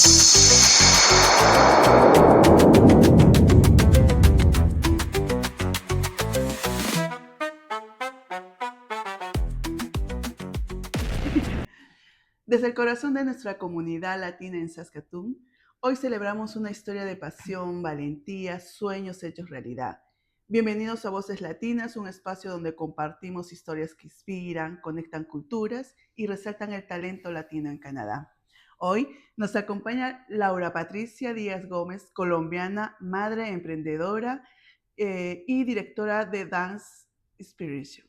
Desde el corazón de nuestra comunidad latina en Saskatoon, hoy celebramos una historia de pasión, valentía, sueños hechos realidad. Bienvenidos a Voces Latinas, un espacio donde compartimos historias que inspiran, conectan culturas y resaltan el talento latino en Canadá. Hoy nos acompaña Laura Patricia Díaz Gómez, colombiana, madre emprendedora y directora de Dance Inspiration.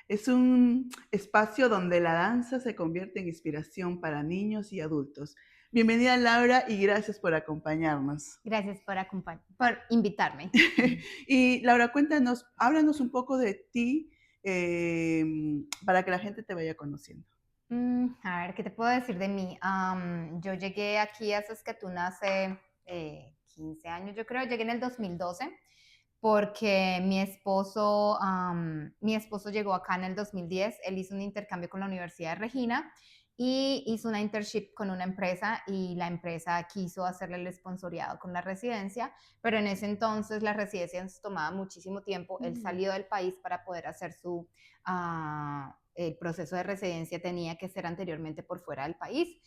Es un espacio donde la danza se convierte en inspiración para niños y adultos. Bienvenida Laura y gracias por acompañarnos. Gracias por invitarme. Y Laura, cuéntanos, háblanos un poco de ti para que la gente te vaya conociendo. A ver, ¿qué te puedo decir de mí? Yo llegué aquí a Saskatoon hace 15 años, yo creo. Llegué en el 2012 porque mi esposo llegó acá en el 2010. Él hizo un intercambio con la Universidad de Regina y hizo una internship con una empresa y la empresa quiso hacerle el sponsoriado con la residencia, pero en ese entonces la residencia nos tomaba muchísimo tiempo. Él salió del país para poder hacer el proceso de residencia, tenía que ser anteriormente por fuera del país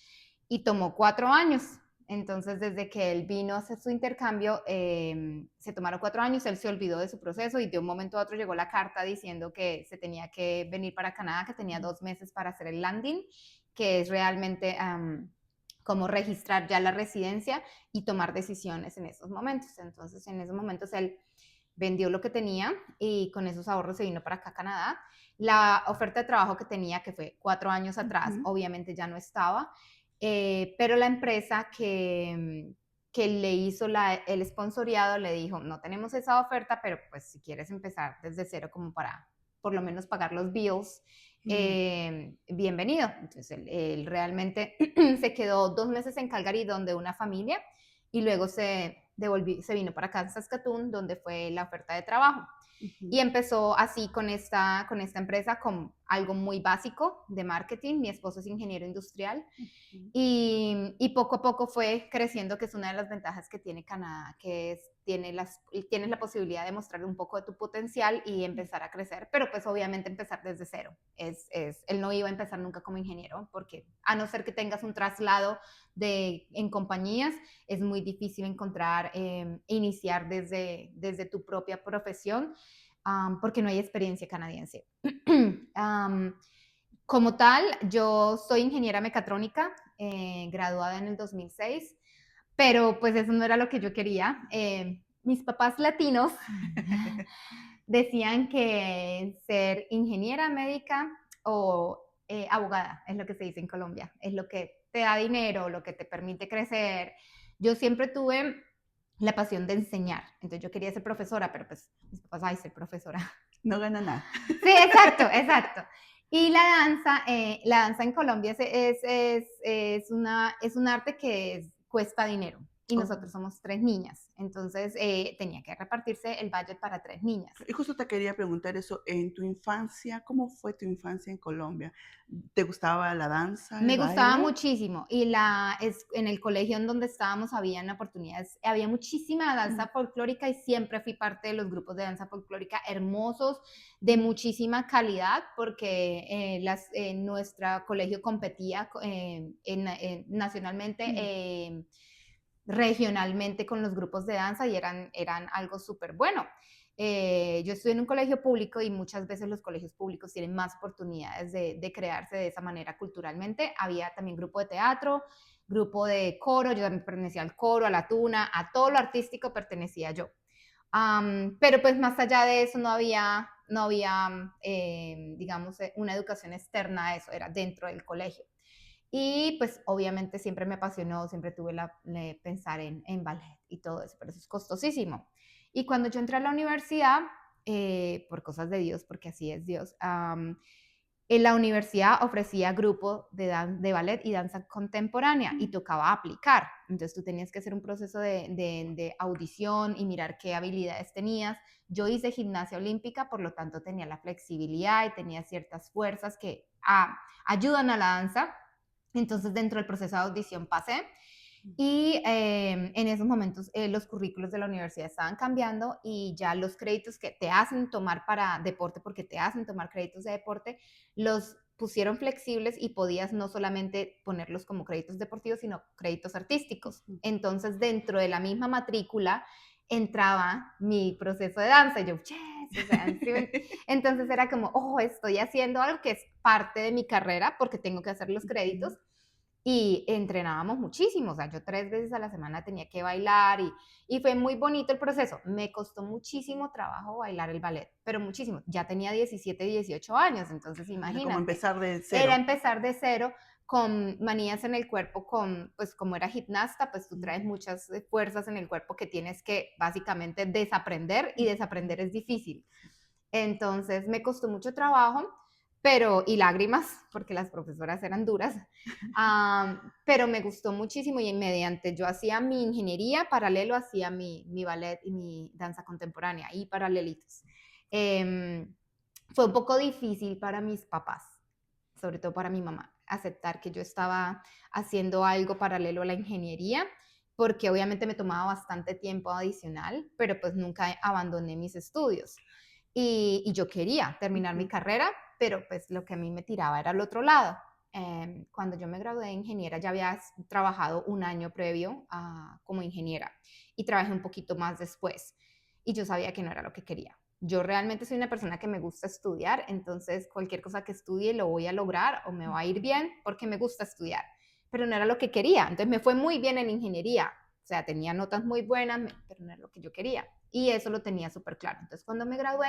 y tomó 4 años. Entonces, desde que él vino a hacer su intercambio, se tomaron 4 años, él se olvidó de su proceso y de un momento a otro llegó la carta diciendo que se tenía que venir para Canadá, que tenía 2 meses para hacer el landing, que es realmente como registrar ya la residencia y tomar decisiones en esos momentos. Entonces, en esos momentos él vendió lo que tenía y con esos ahorros se vino para acá a Canadá. La oferta de trabajo que tenía, que fue 4 años atrás, obviamente ya no estaba, pero la empresa que le hizo el sponsoriado le dijo, no tenemos esa oferta, pero pues si quieres empezar desde cero como para por lo menos pagar los bills, bienvenido. Entonces él realmente se quedó 2 meses en Calgary donde una familia y luego se vino para acá a Saskatoon donde fue la oferta de trabajo. Y empezó así con esta empresa con algo muy básico de marketing. Mi esposo es ingeniero industrial y poco a poco fue creciendo, que es una de las ventajas que tiene Canadá, que es tienes la posibilidad de mostrar un poco de tu potencial y empezar a crecer, pero pues obviamente empezar desde cero. Él no iba a empezar nunca como ingeniero, porque a no ser que tengas un traslado en compañías, es muy difícil encontrar, iniciar desde tu propia profesión, porque no hay experiencia canadiense. Como tal, yo soy ingeniera mecatrónica, graduada en el 2006, pero pues eso no era lo que yo quería. Mis papás latinos decían que ser ingeniera médica o abogada, es lo que se dice en Colombia, es lo que te da dinero, lo que te permite crecer. Yo siempre tuve la pasión de enseñar, entonces yo quería ser profesora, pero pues mis papás, ay, ser profesora. No gana nada. Sí, exacto. Y la danza en Colombia es un arte que cuesta dinero. Y nosotros somos 3 niñas. Entonces tenía que repartirse el budget para 3 niñas. Y justo te quería preguntar eso, en tu infancia, ¿cómo fue tu infancia en Colombia? ¿Te gustaba la danza, el Me gustaba baile? muchísimo y en el colegio en donde estábamos habían oportunidades, había muchísima danza folclórica y siempre fui parte de los grupos de danza folclórica hermosos, de muchísima calidad, porque nuestro colegio competía nacionalmente, regionalmente con los grupos de danza y eran algo súper bueno. Yo estudié en un colegio público y muchas veces los colegios públicos tienen más oportunidades de crearse de esa manera culturalmente. Había también grupo de teatro, grupo de coro, yo también pertenecía al coro, a la tuna, a todo lo artístico pertenecía yo. Pero pues más allá de eso no había digamos, una educación externa a eso, era dentro del colegio. Y pues obviamente siempre me apasionó, siempre tuve pensar en ballet y todo eso, pero eso es costosísimo. Y cuando yo entré a la universidad, por cosas de Dios, porque así es Dios, en la universidad ofrecía grupo de ballet y danza contemporánea y tocaba aplicar. Entonces tú tenías que hacer un proceso de audición y mirar qué habilidades tenías. Yo hice gimnasia olímpica, por lo tanto tenía la flexibilidad y tenía ciertas fuerzas que ayudan a la danza. Entonces dentro del proceso de audición pasé. Y en esos momentos los currículos de la universidad estaban cambiando y ya los créditos que te hacen tomar para deporte, porque te hacen tomar créditos de deporte, los pusieron flexibles y podías no solamente ponerlos como créditos deportivos, sino créditos artísticos. Ujú. Entonces, dentro de la misma matrícula entraba mi proceso de danza. Y yo, yes, o sea, ¿sí? Entonces era como, oh, estoy haciendo algo que es parte de mi carrera porque tengo que hacer los créditos. Y entrenábamos muchísimo, o sea, yo 3 veces a la semana tenía que bailar y fue muy bonito el proceso. Me costó muchísimo trabajo bailar el ballet, pero muchísimo. Ya tenía 17, 18 años, entonces Era como imagínate, empezar de era cero. empezar de cero con manías en el cuerpo, con, pues como era gimnasta, pues tú traes muchas fuerzas en el cuerpo que tienes que básicamente desaprender y desaprender es difícil. Entonces me costó mucho trabajo, pero, y lágrimas, porque las profesoras eran duras, pero me gustó muchísimo y mediante yo hacía mi ingeniería, paralelo hacía mi ballet y mi danza contemporánea y paralelitos. Eh, Fue un poco difícil para mis papás, sobre todo para mi mamá, aceptar que yo estaba haciendo algo paralelo a la ingeniería, porque obviamente me tomaba bastante tiempo adicional, pero pues nunca abandoné mis estudios. Y yo quería terminar mi Ujú. carrera, pero pues lo que a mí me tiraba era al otro lado. Cuando yo me gradué de ingeniera ya había trabajado un año previo como ingeniera y trabajé un poquito más después y yo sabía que no era lo que quería. Yo realmente soy una persona que me gusta estudiar, entonces cualquier cosa que estudie lo voy a lograr o me va a ir bien porque me gusta estudiar, pero no era lo que quería. Entonces me fue muy bien en ingeniería, o sea, tenía notas muy buenas, pero no era lo que yo quería. Y eso lo tenía súper claro. Entonces cuando me gradué,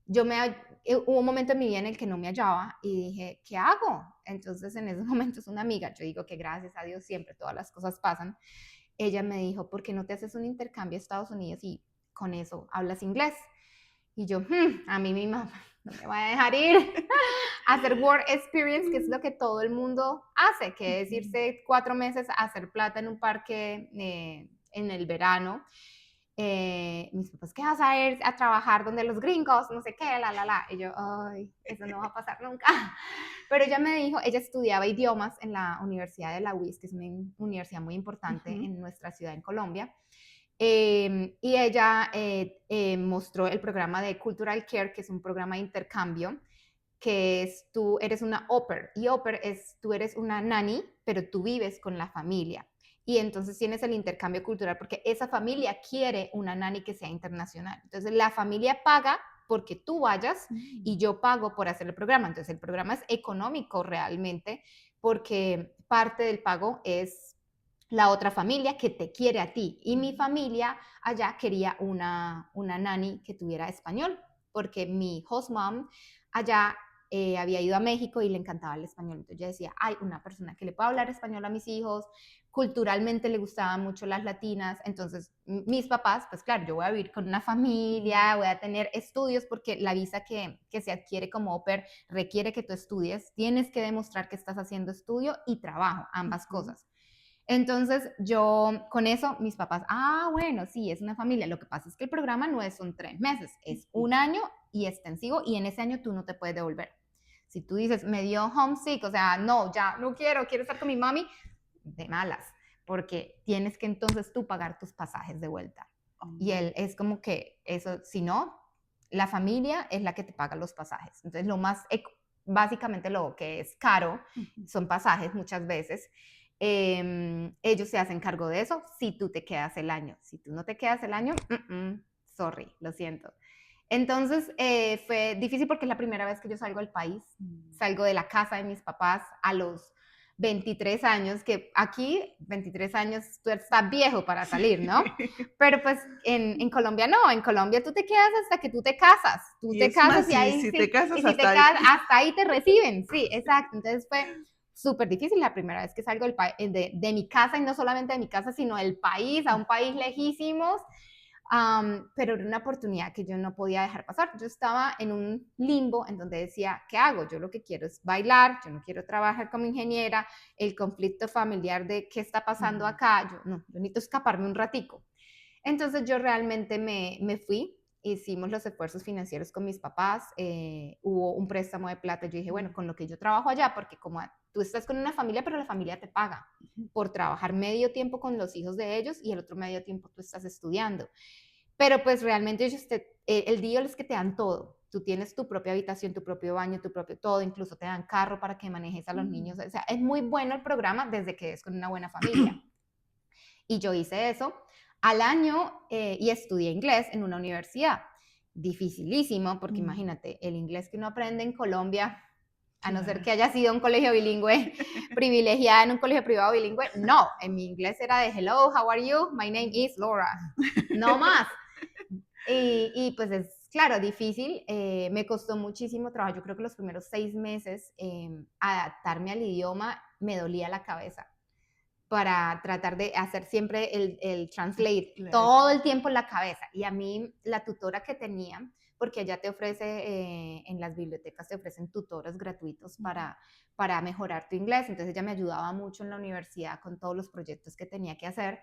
hubo un momento en mi vida en el que no me hallaba y dije, ¿qué hago? Entonces en esos momentos una amiga, yo digo que gracias a Dios siempre todas las cosas pasan, ella me dijo, ¿por qué no te haces un intercambio a Estados Unidos y con eso hablas inglés? Y yo, a mí mi mamá no me va a dejar ir a hacer work experience, que es lo que todo el mundo hace, que es irse 4 meses a hacer plata en un parque en el verano. Mis papás, ¿qué vas a ir a trabajar donde los gringos? No sé qué, la. Y yo, ay, eso no va a pasar nunca. Pero ella me dijo, ella estudiaba idiomas en la Universidad de la UIS, que es una universidad muy importante Ujú. en nuestra ciudad en Colombia. Y ella mostró el programa de Cultural Care, que es un programa de intercambio, que es tú eres una au pair, y au pair es tú eres una nanny, pero tú vives con la familia. Y entonces tienes el intercambio cultural porque esa familia quiere una nanny que sea internacional. Entonces la familia paga porque tú vayas y yo pago por hacer el programa. Entonces el programa es económico realmente porque parte del pago es la otra familia que te quiere a ti. Y mi familia allá quería una nanny que tuviera español, porque mi host mom allá había ido a México y le encantaba el español. Entonces yo decía, hay una persona que le pueda hablar español a mis hijos, culturalmente le gustaban mucho las latinas, entonces mis papás, pues claro, yo voy a vivir con una familia, voy a tener estudios, porque la visa que se adquiere como au pair requiere que tú estudies, tienes que demostrar que estás haciendo estudio y trabajo, ambas Ujú. cosas. Entonces yo con eso, mis papás, bueno, sí, es una familia. Lo que pasa es que el programa no son 3 meses, es Ujú. un año y extensivo y en ese año tú no te puedes devolver. Si tú dices, me dio homesick, o sea, no, ya no quiero estar con mi mami, de malas, porque tienes que entonces tú pagar tus pasajes de vuelta. Y Oh. él es como que eso, si no, la familia es la que te paga los pasajes. Entonces, básicamente lo que es caro Ujú. son pasajes muchas veces. Ellos se hacen cargo de eso si tú te quedas el año. Si tú no te quedas el año, sorry, lo siento. Entonces fue difícil porque es la primera vez que yo salgo del país, salgo de la casa de mis papás a los 23 años, que aquí 23 años tú estás viejo para salir, ¿no? Sí. Pero pues en Colombia no, en Colombia tú te quedas hasta que tú Y te es casas más, y ahí si te sí, y casas si te hasta ahí. casas, hasta ahí te reciben, sí, exacto. Entonces fue súper difícil la primera vez que salgo de mi casa, y no solamente de mi casa, sino del país, a un país lejísimos, pero era una oportunidad que yo no podía dejar pasar. Yo estaba en un limbo en donde decía, ¿qué hago? Yo lo que quiero es bailar, yo no quiero trabajar como ingeniera, el conflicto familiar de qué está pasando acá, yo necesito escaparme un ratico. Entonces yo realmente me fui, hicimos los esfuerzos financieros con mis papás, hubo un préstamo de plata, yo dije, bueno, con lo que yo trabajo allá, porque como tú estás con una familia, pero la familia te paga por trabajar medio tiempo con los hijos de ellos y el otro medio tiempo tú estás estudiando. Pero pues realmente ellos el día es que te dan todo. Tú tienes tu propia habitación, tu propio baño, tu propio todo, incluso te dan carro para que manejes a los niños. O sea, es muy bueno el programa desde que es con una buena familia. Y yo hice eso al año y estudié inglés en una universidad. Dificilísimo, porque imagínate, el inglés que uno aprende en Colombia, a no ser que haya sido un colegio bilingüe, privilegiada en un colegio privado bilingüe, no, en mi inglés era de hello, how are you, my name is Laura, no más. Y pues es, claro, difícil, me costó muchísimo trabajo, yo creo que los primeros 6 meses adaptarme al idioma, me dolía la cabeza para tratar de hacer siempre el translate, claro, todo el tiempo en la cabeza. Y a mí, la tutora que tenía, porque allá te ofrece, en las bibliotecas te ofrecen tutores gratuitos para mejorar tu inglés, entonces ella me ayudaba mucho en la universidad con todos los proyectos que tenía que hacer.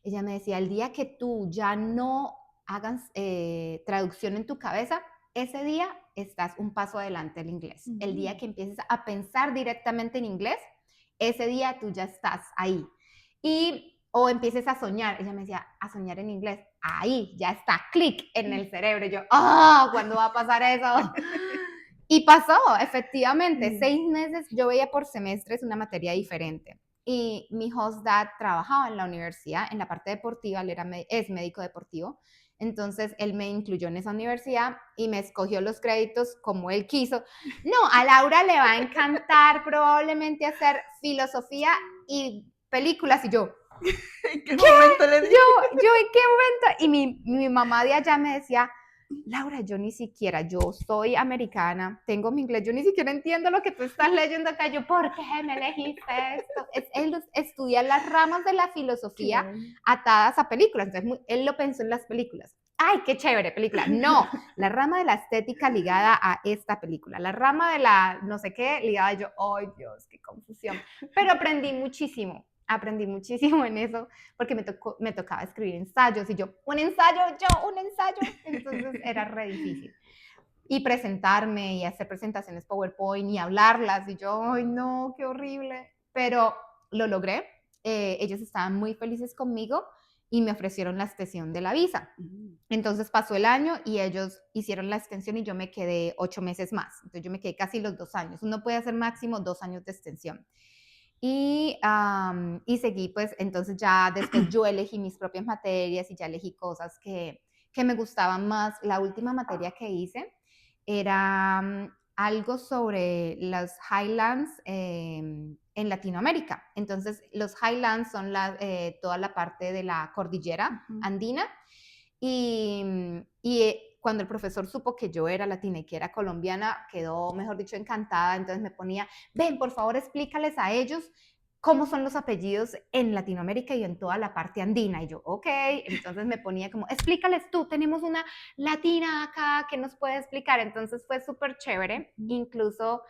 Ella me decía, el día que tú ya no hagas traducción en tu cabeza, ese día estás un paso adelante el inglés. El día que empieces a pensar directamente en inglés, ese día tú ya estás ahí. O empieces a soñar, ella me decía, a soñar en inglés, ahí ya está, clic en el cerebro. Y yo, ¿cuándo va a pasar eso? Y pasó, efectivamente, 6 meses, yo veía por semestres una materia diferente. Y mi host dad trabajaba en la universidad, en la parte deportiva, él es médico deportivo. Entonces, él me incluyó en esa universidad y me escogió los créditos como él quiso. No, a Laura le va a encantar probablemente hacer filosofía y películas. Y yo, ¿en qué momento le dije? Yo, ¿en qué momento? Y mi mamá de allá me decía, Laura, yo ni siquiera, yo soy americana, tengo mi inglés, yo ni siquiera entiendo lo que tú estás leyendo acá. Yo, ¿por qué me elegiste esto? Él estudia las ramas de la filosofía atadas a películas. Entonces, él lo pensó en las películas. ¡Ay, qué chévere película! No, la rama de la estética ligada a esta película, la rama de la no sé qué ligada a yo. ¡Ay, Dios, qué confusión! Pero aprendí muchísimo en eso, porque me tocaba escribir ensayos, y yo, un ensayo, entonces era re difícil. Y presentarme, y hacer presentaciones PowerPoint, y hablarlas, y yo, ay no, qué horrible, pero lo logré, ellos estaban muy felices conmigo, y me ofrecieron la extensión de la visa. Entonces pasó el año, y ellos hicieron la extensión, y yo me quedé 8 meses más, entonces yo me quedé casi los 2 años, uno puede hacer máximo 2 años de extensión. Y seguí, pues, entonces ya después yo elegí mis propias materias y ya elegí cosas que me gustaban más. La última materia que hice era algo sobre los Highlands en Latinoamérica. Entonces, los Highlands son toda la parte de la cordillera andina, y cuando el profesor supo que yo era latina y que era colombiana, quedó, mejor dicho, encantada. Entonces me ponía, ven, por favor, explícales a ellos cómo son los apellidos en Latinoamérica y en toda la parte andina. Y yo, ok, entonces me ponía como, explícales tú, tenemos una latina acá que nos puede explicar. Entonces fue súper chévere. Incluso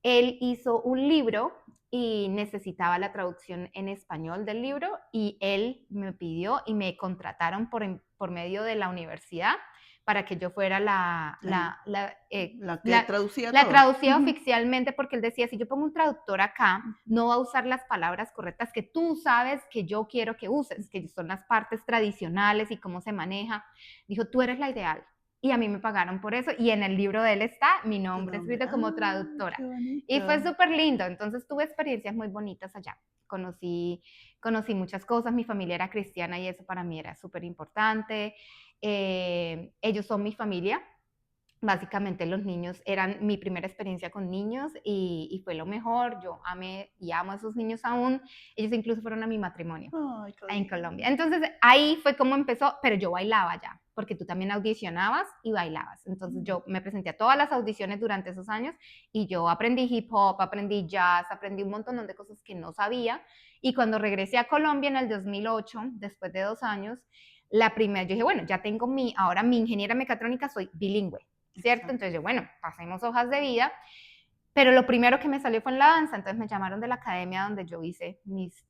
él hizo un libro y necesitaba la traducción en español del libro, y él me pidió y me contrataron por medio de la universidad para que yo fuera la que traducía la todo. traducía oficialmente, porque él decía, si yo pongo un traductor acá, no va a usar las palabras correctas que tú sabes que yo quiero que uses, que son las partes tradicionales y cómo se maneja. Dijo, tú eres la ideal. Y a mí me pagaron por eso, y en el libro de él está mi nombre escrito como traductora. Y fue súper lindo. Entonces tuve experiencias muy bonitas allá. Conocí muchas cosas, mi familia era cristiana y eso para mí era súper importante. Ellos son mi familia. Básicamente los niños eran mi primera experiencia con niños, y fue lo mejor. Yo amé y amo a esos niños aún. Ellos incluso fueron a mi matrimonio en Colombia. Entonces ahí fue como empezó, pero yo bailaba ya, porque tú también audicionabas y bailabas. Entonces yo me presenté a todas las audiciones durante esos años, y yo aprendí hip hop, aprendí jazz, aprendí un montón de cosas que no sabía. Y cuando regresé a Colombia en el 2008, después de 2 años, yo dije, bueno, ya tengo ahora mi ingeniera mecatrónica, soy bilingüe, ¿cierto? Entonces yo, bueno, pasemos hojas de vida, pero lo primero que me salió fue en la danza. Entonces me llamaron de la academia donde yo hice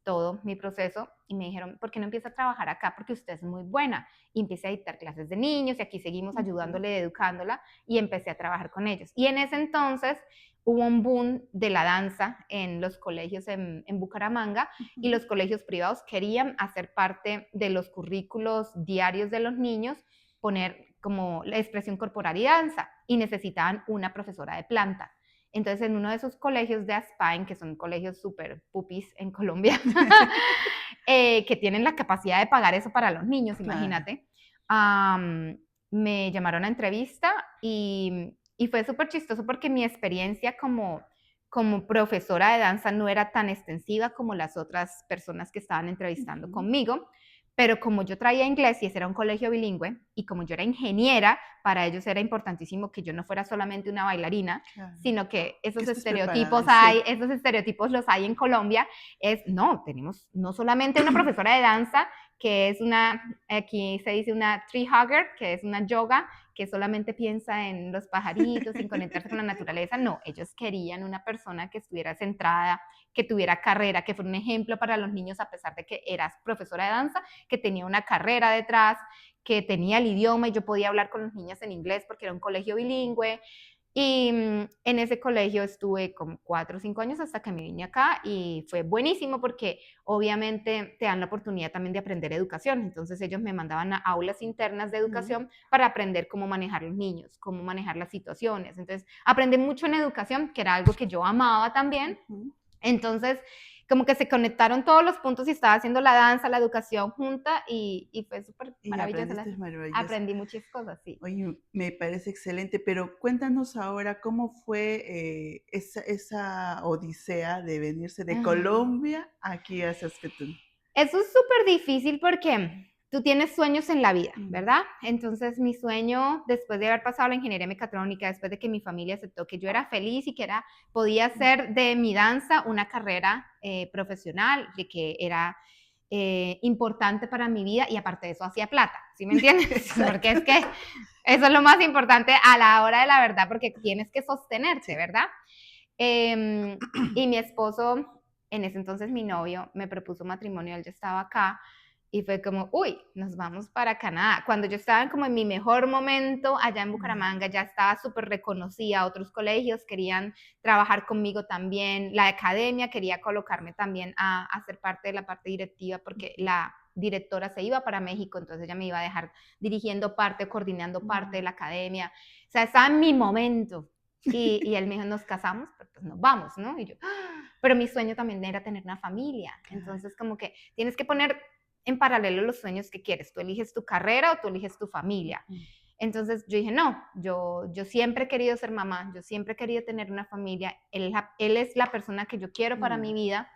todo mi proceso, y me dijeron, ¿por qué no empieza a trabajar acá? Porque usted es muy buena. Y empecé a dictar clases de niños, y aquí seguimos ayudándole, educándola, y empecé a trabajar con ellos. Y en ese entonces, hubo un boom de la danza en los colegios en Bucaramanga y los colegios privados querían hacer parte de los currículos diarios de los niños, poner como la expresión corporal y danza, y necesitaban una profesora de planta. Entonces, en uno de esos colegios de Aspain, que son colegios súper pupis en Colombia, que tienen la capacidad de pagar eso para los niños, Claro. imagínate, me llamaron a entrevista y fue súper chistoso porque mi experiencia como profesora de danza no era tan extensiva como las otras personas que estaban entrevistando conmigo, pero como yo traía inglés y ese era un colegio bilingüe, y como yo era ingeniera, para ellos era importantísimo que yo no fuera solamente una bailarina, Claro. sino que esos Que estés estereotipos preparada, sí. esos estereotipos los hay en Colombia, tenemos no solamente una profesora de danza, que es aquí se dice una tree hugger, que es una yoga, que solamente piensa en los pajaritos, sin conectarse con la naturaleza. No, ellos querían una persona que estuviera centrada, que tuviera carrera, que fuera un ejemplo para los niños, a pesar de que eras profesora de danza, que tenía una carrera detrás, que tenía el idioma y yo podía hablar con los niños en inglés porque era un colegio bilingüe. Y en ese colegio estuve como 4 o 5 años hasta que me vine acá, y fue buenísimo porque obviamente te dan la oportunidad también de aprender educación. Entonces ellos me mandaban a aulas internas de educación para aprender cómo manejar los niños, cómo manejar las situaciones. Entonces aprendí mucho en educación, que era algo que yo amaba también. Entonces, como que se conectaron todos los puntos y estaba haciendo la danza, la educación junta, y fue súper maravilloso. Aprendí muchas cosas, sí. Oye, me parece excelente, pero cuéntanos ahora cómo fue esa odisea de venirse de Colombia aquí a Saskatoon. Eso es súper difícil porque tú tienes sueños en la vida, ¿verdad? Entonces mi sueño, después de haber pasado la ingeniería mecatrónica, después de que mi familia aceptó que yo era feliz y que podía hacer de mi danza una carrera profesional, de que era importante para mi vida, y aparte de eso hacía plata, ¿sí me entiendes? Porque es que eso es lo más importante a la hora de la verdad, porque tienes que sostenerte, ¿verdad? Y mi esposo, en ese entonces mi novio, me propuso matrimonio, él ya estaba acá, y fue como, uy, nos vamos para Canadá. Cuando yo estaba como en mi mejor momento allá en Bucaramanga, ya estaba súper reconocida, otros colegios querían trabajar conmigo también, la academia quería colocarme también a hacer parte de la parte directiva, porque la directora se iba para México, entonces ella me iba a dejar dirigiendo parte, coordinando parte de la academia. O sea, estaba en mi momento. Y él me dijo, nos casamos, pero pues nos vamos, ¿no? Y yo, pero mi sueño también era tener una familia. Entonces, como que tienes que poner en paralelo los sueños que quieres. Tú eliges tu carrera o tú eliges tu familia. Entonces yo dije, no, yo siempre he querido ser mamá, yo siempre he querido tener una familia. Él es la persona que yo quiero para mi vida.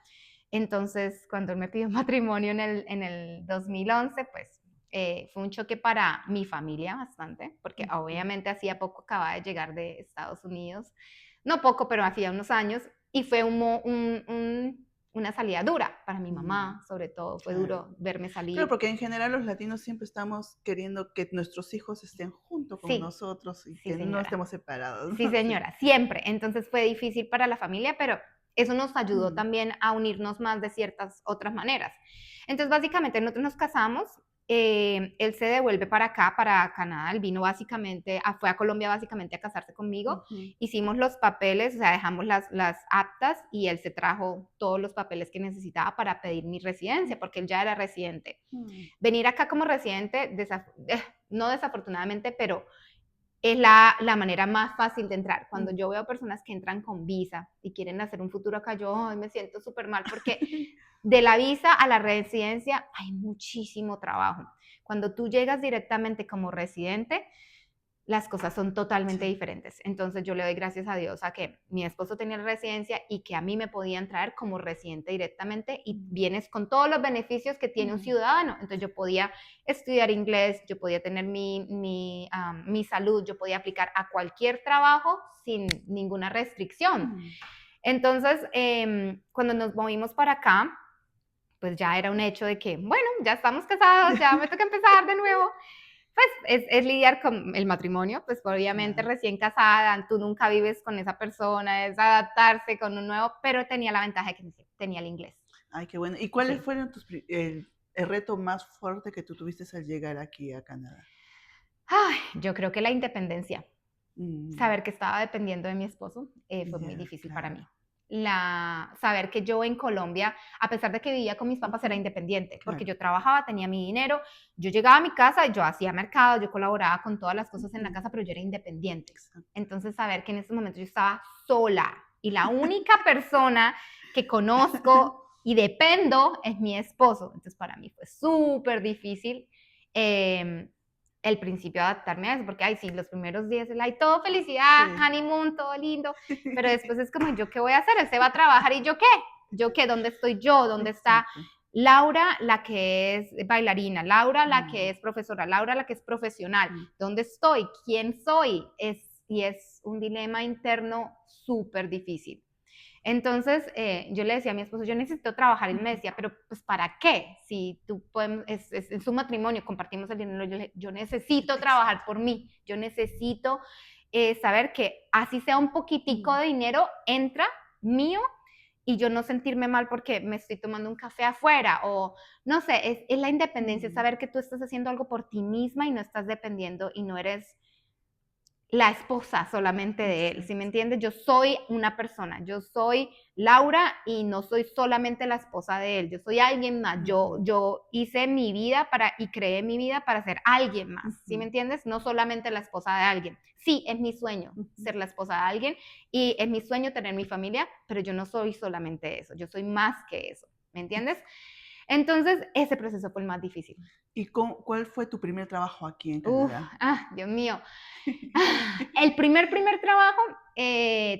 Entonces, cuando él me pidió matrimonio en el 2011, pues fue un choque para mi familia bastante, porque obviamente hacía poco acababa de llegar de Estados Unidos, no poco, pero hacía unos años, y fue una salida dura para mi mamá, sobre todo, fue duro verme salir. Claro, porque en general los latinos siempre estamos queriendo que nuestros hijos estén junto con nosotros y que no estemos separados, ¿no? Sí, señora, siempre. Entonces fue difícil para la familia, pero eso nos ayudó también a unirnos más de ciertas otras maneras. Entonces, básicamente, nosotros nos casamos, él se devuelve para acá, para Canadá, él vino básicamente, fue a Colombia básicamente a casarse conmigo, hicimos los papeles, o sea, dejamos las actas, y él se trajo todos los papeles que necesitaba para pedir mi residencia, porque él ya era residente. Venir acá como residente, no desafortunadamente, pero es la manera más fácil de entrar. Cuando yo veo personas que entran con visa y quieren hacer un futuro acá, yo me siento súper mal, porque de la visa a la residencia hay muchísimo trabajo. Cuando tú llegas directamente como residente, las cosas son totalmente diferentes. Entonces yo le doy gracias a Dios a que mi esposo tenía la residencia y que a mí me podían traer como residente directamente, y vienes con todos los beneficios que tiene un ciudadano. Entonces yo podía estudiar inglés, yo podía tener mi salud, yo podía aplicar a cualquier trabajo sin ninguna restricción. Entonces, cuando nos movimos para acá, pues ya era un hecho de que, bueno, ya estamos casados, ya me toca empezar de nuevo. Pues es lidiar con el matrimonio, pues obviamente recién casada, tú nunca vives con esa persona, es adaptarse con un nuevo, pero tenía la ventaja de que tenía el inglés. Ay, qué bueno. ¿Y cuáles fueron el reto más fuerte que tú tuviste al llegar aquí a Canadá? Ay, yo creo que la independencia. saber que estaba dependiendo de mi esposo fue muy difícil para mí. Saber que yo en Colombia, a pesar de que vivía con mis papás, era independiente, porque yo trabajaba, tenía mi dinero, yo llegaba a mi casa, yo hacía mercado, yo colaboraba con todas las cosas en la casa, pero yo era independiente. Entonces, saber que en ese momento yo estaba sola y la única persona que conozco y dependo es mi esposo. Entonces, para mí fue súper difícil el principio adaptarme a eso, porque, ay, sí, los primeros días, ay, todo felicidad, sí, honeymoon, todo lindo, pero después es como, ¿yo qué voy a hacer? Él se va a trabajar y ¿yo qué? ¿Yo qué? ¿Dónde estoy yo? ¿Dónde está Laura, la que es bailarina? Laura, la que es profesora? Laura, la que es profesional? ¿Dónde estoy? ¿Quién soy? Y es un dilema interno súper difícil. Entonces, yo le decía a mi esposo, yo necesito trabajar, y él me decía, pero pues ¿para qué? Si tú es su matrimonio, compartimos el dinero, yo necesito trabajar por mí, yo necesito saber que así sea un poquitico de dinero, entra mío, y yo no sentirme mal porque me estoy tomando un café afuera, o no sé, es la independencia, saber que tú estás haciendo algo por ti misma y no estás dependiendo y no eres la esposa solamente de él, ¿sí me entiendes? Yo soy una persona, yo soy Laura y no soy solamente la esposa de él, yo soy alguien más, yo hice mi vida y creé mi vida para ser alguien más, ¿sí me entiendes? No solamente la esposa de alguien. Sí, es mi sueño ser la esposa de alguien y es mi sueño tener mi familia, pero yo no soy solamente eso, yo soy más que eso, ¿me entiendes? Entonces, ese proceso fue el más difícil. ¿Y cuál fue tu primer trabajo aquí en Canadá? Dios mío. El primer trabajo,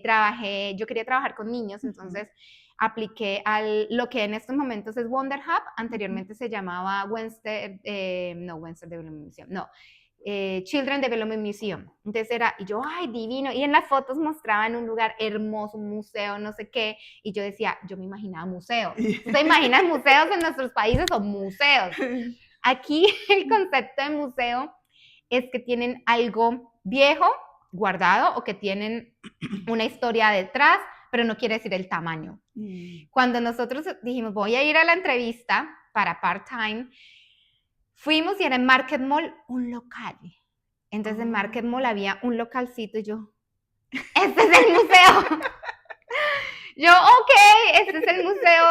trabajé, yo quería trabajar con niños, entonces apliqué lo que en estos momentos es Wonder Hub, anteriormente se llamaba Western Development Museum, Children Development Museum. Entonces y yo, ay, divino, y en las fotos mostraban un lugar hermoso, un museo, no sé qué, y yo decía, yo me imaginaba museos. ¿Tú te imaginas museos en nuestros países o museos? Aquí el concepto de museo es que tienen algo viejo guardado o que tienen una historia detrás, pero no quiere decir el tamaño. Cuando nosotros dijimos, voy a ir a la entrevista para part-time, fuimos y era en Market Mall un local. Entonces en Market Mall había un localcito y yo, este es el museo. Yo, ok, este es el museo.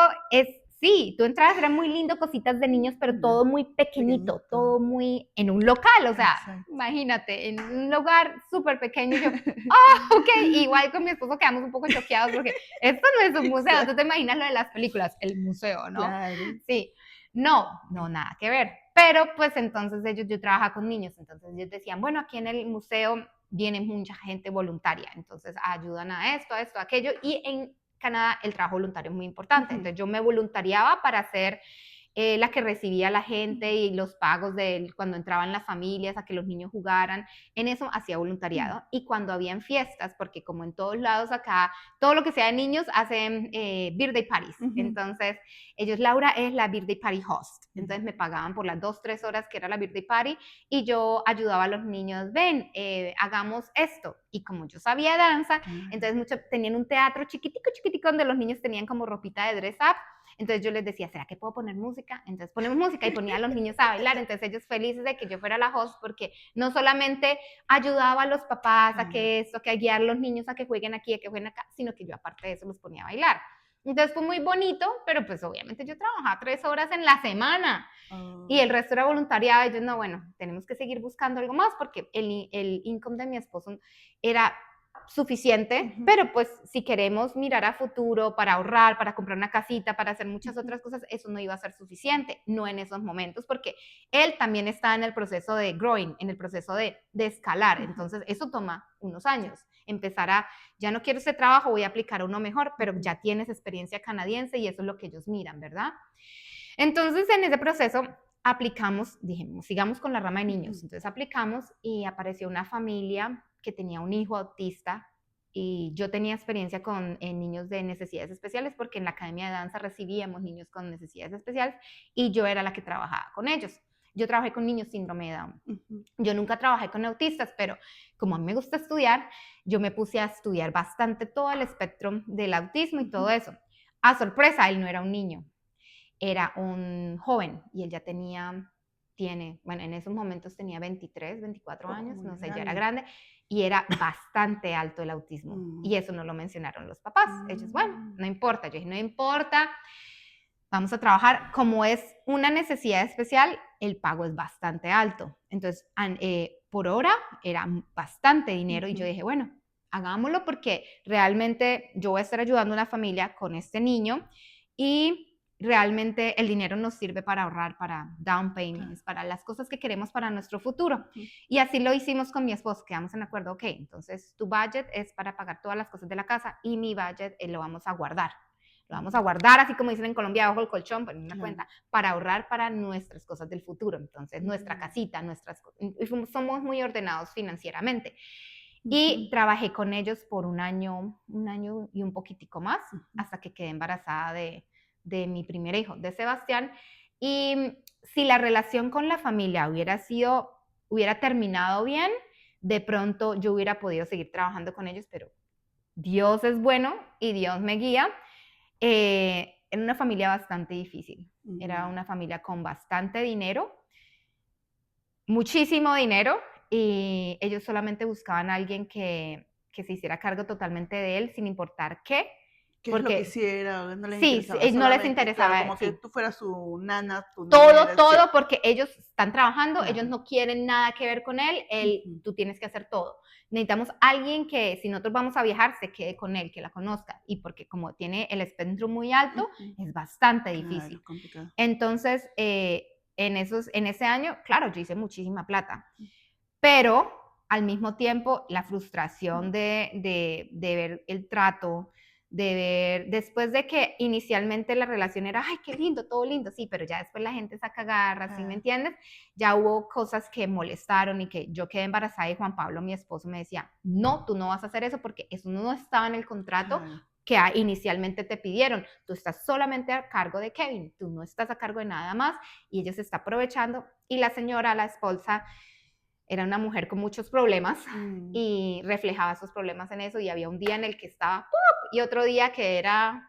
Sí, tú entrabas, era muy lindo, cositas de niños, pero todo muy pequeñito, todo muy en un local, o sea, imagínate, en un lugar súper pequeño. Y yo, ok, igual con mi esposo quedamos un poco choqueados porque esto no es un museo, tú te imaginas lo de las películas, el museo, ¿no? Claro. Sí, no, nada que ver. Pero pues entonces yo trabajaba con niños, entonces ellos decían, bueno, aquí en el museo viene mucha gente voluntaria, entonces ayudan a esto, aquello, y en Canadá el trabajo voluntario es muy importante. Entonces yo me voluntariaba para ser la que recibía a la gente y los pagos cuando entraban las familias a que los niños jugaran. En eso hacía voluntariado. Y cuando habían fiestas, porque como en todos lados acá, todo lo que sea de niños hacen birthday parties. Entonces Laura es la birthday party host. Entonces me pagaban por las 2-3 horas que era la birthday party y yo ayudaba a los niños, ven, hagamos esto. Y como yo sabía danza, entonces tenían un teatro chiquitico donde los niños tenían como ropita de dress up. Entonces yo les decía, ¿será que puedo poner música? Entonces ponemos música y ponía a los niños a bailar. Entonces ellos felices de que yo fuera la host porque no solamente ayudaba a los papás a que guiar a los niños a que jueguen aquí, a que jueguen acá, sino que yo aparte de eso los ponía a bailar. Entonces fue muy bonito, pero pues obviamente yo trabajaba 3 horas en la semana y el resto era voluntariado. Y yo, no, bueno, tenemos que seguir buscando algo más porque el income de mi esposo era suficiente, pero pues si queremos mirar a futuro para ahorrar, para comprar una casita, para hacer muchas otras cosas, eso no iba a ser suficiente, no en esos momentos, porque él también está en el proceso de growing, en el proceso de escalar, entonces eso toma unos años, ya no quiero ese trabajo, voy a aplicar uno mejor, pero ya tienes experiencia canadiense y eso es lo que ellos miran, ¿verdad? Entonces en ese proceso aplicamos, dijimos, sigamos con la rama de niños, entonces aplicamos y apareció una familia que tenía un hijo autista y yo tenía experiencia con niños de necesidades especiales porque en la academia de danza recibíamos niños con necesidades especiales y yo era la que trabajaba con ellos. Yo trabajé con niños síndrome de Down. Yo nunca trabajé con autistas, pero como a mí me gusta estudiar, yo me puse a estudiar bastante todo el espectro del autismo y todo eso. A sorpresa, él no era un niño, era un joven y él ya tenía bueno, en esos momentos tenía 23, 24 años, muy no sé, ya era grande. grande, y era bastante alto el autismo. Y eso no lo mencionaron los papás. Ellos, bueno, Mm. no importa. Yo dije, no importa, vamos a trabajar. Como es una necesidad especial, el pago es bastante alto. Entonces, por hora era bastante dinero y yo dije, bueno, hagámoslo porque realmente yo voy a estar ayudando a una familia con este niño y realmente el dinero nos sirve para ahorrar, para down payments, para las cosas que queremos para nuestro futuro. Y así lo hicimos con mi esposo, quedamos en acuerdo, ok, entonces tu budget es para pagar todas las cosas de la casa y mi budget lo vamos a guardar. Lo vamos a guardar, así como dicen en Colombia, bajo el colchón, en una cuenta, para ahorrar para nuestras cosas del futuro. Entonces, nuestra casita, somos muy ordenados financieramente. Y trabajé con ellos por un año y un poquitico más, hasta que quedé embarazada de mi primer hijo, de Sebastián. Y si la relación con la familia hubiera terminado bien, de pronto yo hubiera podido seguir trabajando con ellos, pero Dios es bueno y Dios me guía. Era una familia bastante difícil. Era una familia con bastante dinero, muchísimo dinero, y ellos solamente buscaban a alguien que se hiciera cargo totalmente de él, sin importar qué. Que es lo que Porque hiciera, no les sí, interesaba, no les solamente, claro, interesaba, como que sí. tú fueras su nana, tu Todo, niñera, sí. todo, porque ellos están trabajando, ellos Claro. no quieren nada que ver con él, tú tienes que hacer todo. Necesitamos alguien que, si nosotros vamos a viajar, se quede con él, que la conozca, y porque como tiene el espectro muy alto, es bastante difícil. Claro, complicado. Entonces, en ese año, claro, yo hice muchísima plata, pero al mismo tiempo la frustración de ver el trato, de ver, después de que inicialmente la relación era, ay, qué lindo, todo lindo, sí, pero ya después la gente saca garras, ¿sí me entiendes? Ya hubo cosas que molestaron y que yo quedé embarazada y Juan Pablo, mi esposo, me decía, no, tú no vas a hacer eso porque eso no estaba en el contrato que inicialmente te pidieron, tú estás solamente a cargo de Kevin, tú no estás a cargo de nada más y ella se está aprovechando. Y la señora, la esposa, era una mujer con muchos problemas y reflejaba esos problemas en eso, y había un día en el que estaba ¡pop! Y otro día que era,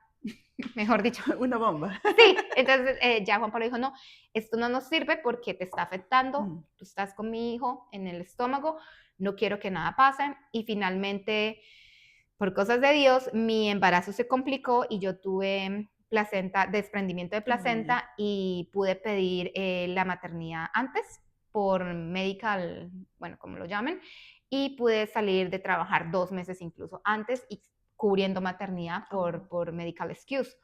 mejor dicho, una bomba. Sí, entonces ya Juan Pablo dijo, no, esto no nos sirve porque te está afectando, tú estás con mi hijo en el estómago, no quiero que nada pase. Y finalmente, por cosas de Dios, mi embarazo se complicó y yo tuve desprendimiento de placenta, y pude pedir la maternidad antes por medical, bueno, como lo llamen, y pude salir de trabajar 2 meses incluso antes y cubriendo maternidad por medical excuse.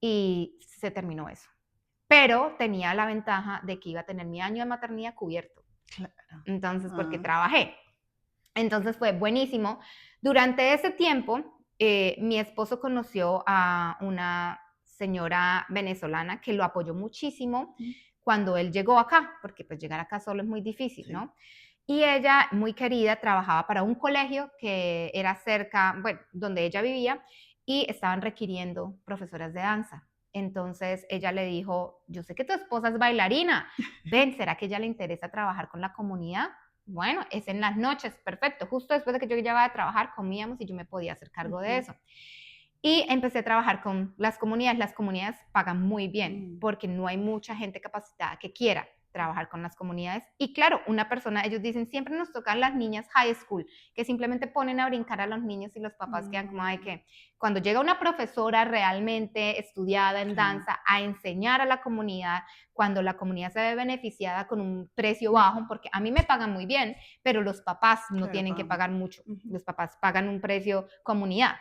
Y se terminó eso. Pero tenía la ventaja de que iba a tener mi año de maternidad cubierto. Claro. Entonces, porque trabajé. Entonces fue buenísimo. Durante ese tiempo, mi esposo conoció a una señora venezolana que lo apoyó muchísimo cuando él llegó acá, porque pues llegar acá solo es muy difícil, ¿no? Y ella, muy querida, trabajaba para un colegio que era cerca, bueno, donde ella vivía, y estaban requiriendo profesoras de danza. Entonces ella le dijo, yo sé que tu esposa es bailarina, ven, ¿será que ella le interesa trabajar con la comunidad? Bueno, es en las noches, perfecto. Justo después de que yo llegaba a trabajar, comíamos y yo me podía hacer cargo de eso. Y empecé a trabajar con las comunidades. Las comunidades pagan muy bien porque no hay mucha gente capacitada que quiera trabajar con las comunidades. Y claro, una persona, ellos dicen, siempre nos tocan las niñas high school, que simplemente ponen a brincar a los niños y los papás quedan como de que cuando llega una profesora realmente estudiada en danza a enseñar a la comunidad, cuando la comunidad se ve beneficiada con un precio bajo, porque a mí me pagan muy bien, pero los papás no tienen que pagar mucho, los papás pagan un precio comunidad.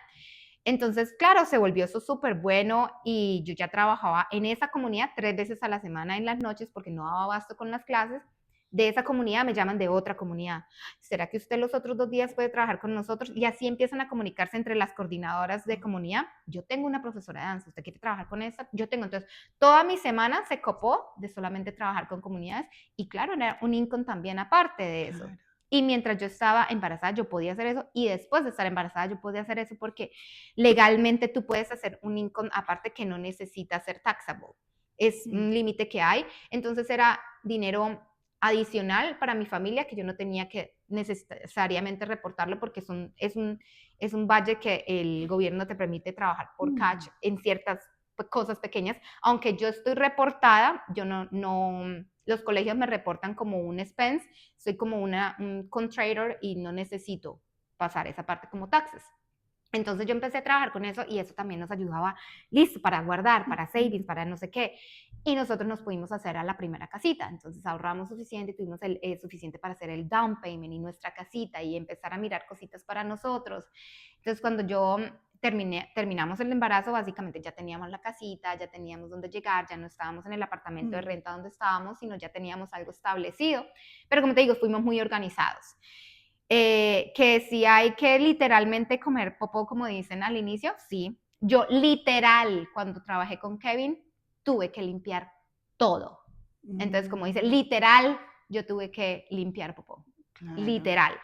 Entonces, claro, se volvió eso súper bueno y yo ya trabajaba en esa comunidad 3 veces a la semana en las noches porque no daba abasto con las clases. De esa comunidad me llaman de otra comunidad. ¿Será que usted los otros 2 días puede trabajar con nosotros? Y así empiezan a comunicarse entre las coordinadoras de comunidad. Yo tengo una profesora de danza, ¿usted quiere trabajar con esta? Yo tengo. Entonces, toda mi semana se copó de solamente trabajar con comunidades y claro, era un income también aparte de eso. Y mientras yo estaba embarazada, yo podía hacer eso. Y después de estar embarazada, yo podía hacer eso porque legalmente tú puedes hacer un income aparte que no necesita ser taxable. Es un límite que hay. Entonces era dinero adicional para mi familia que yo no tenía que necesariamente reportarlo porque es un budget que el gobierno te permite trabajar por catch en ciertas cosas pequeñas, aunque yo estoy reportada, yo no, los colegios me reportan como un expense, soy como un contractor y no necesito pasar esa parte como taxes. Entonces yo empecé a trabajar con eso y eso también nos ayudaba, listo, para guardar, para savings, para no sé qué. Y nosotros nos pudimos hacer a la primera casita. Entonces ahorramos suficiente, tuvimos suficiente para hacer el down payment y nuestra casita y empezar a mirar cositas para nosotros. Entonces cuando yo terminamos el embarazo, básicamente ya teníamos la casita, ya teníamos dónde llegar, ya no estábamos en el apartamento de renta donde estábamos, sino ya teníamos algo establecido. Pero como te digo, fuimos muy organizados. Que si hay que literalmente comer popó, como dicen al inicio, sí. Yo literal, cuando trabajé con Kevin, tuve que limpiar todo. Entonces, como dice, literal, yo tuve que limpiar popó. Claro. Literal.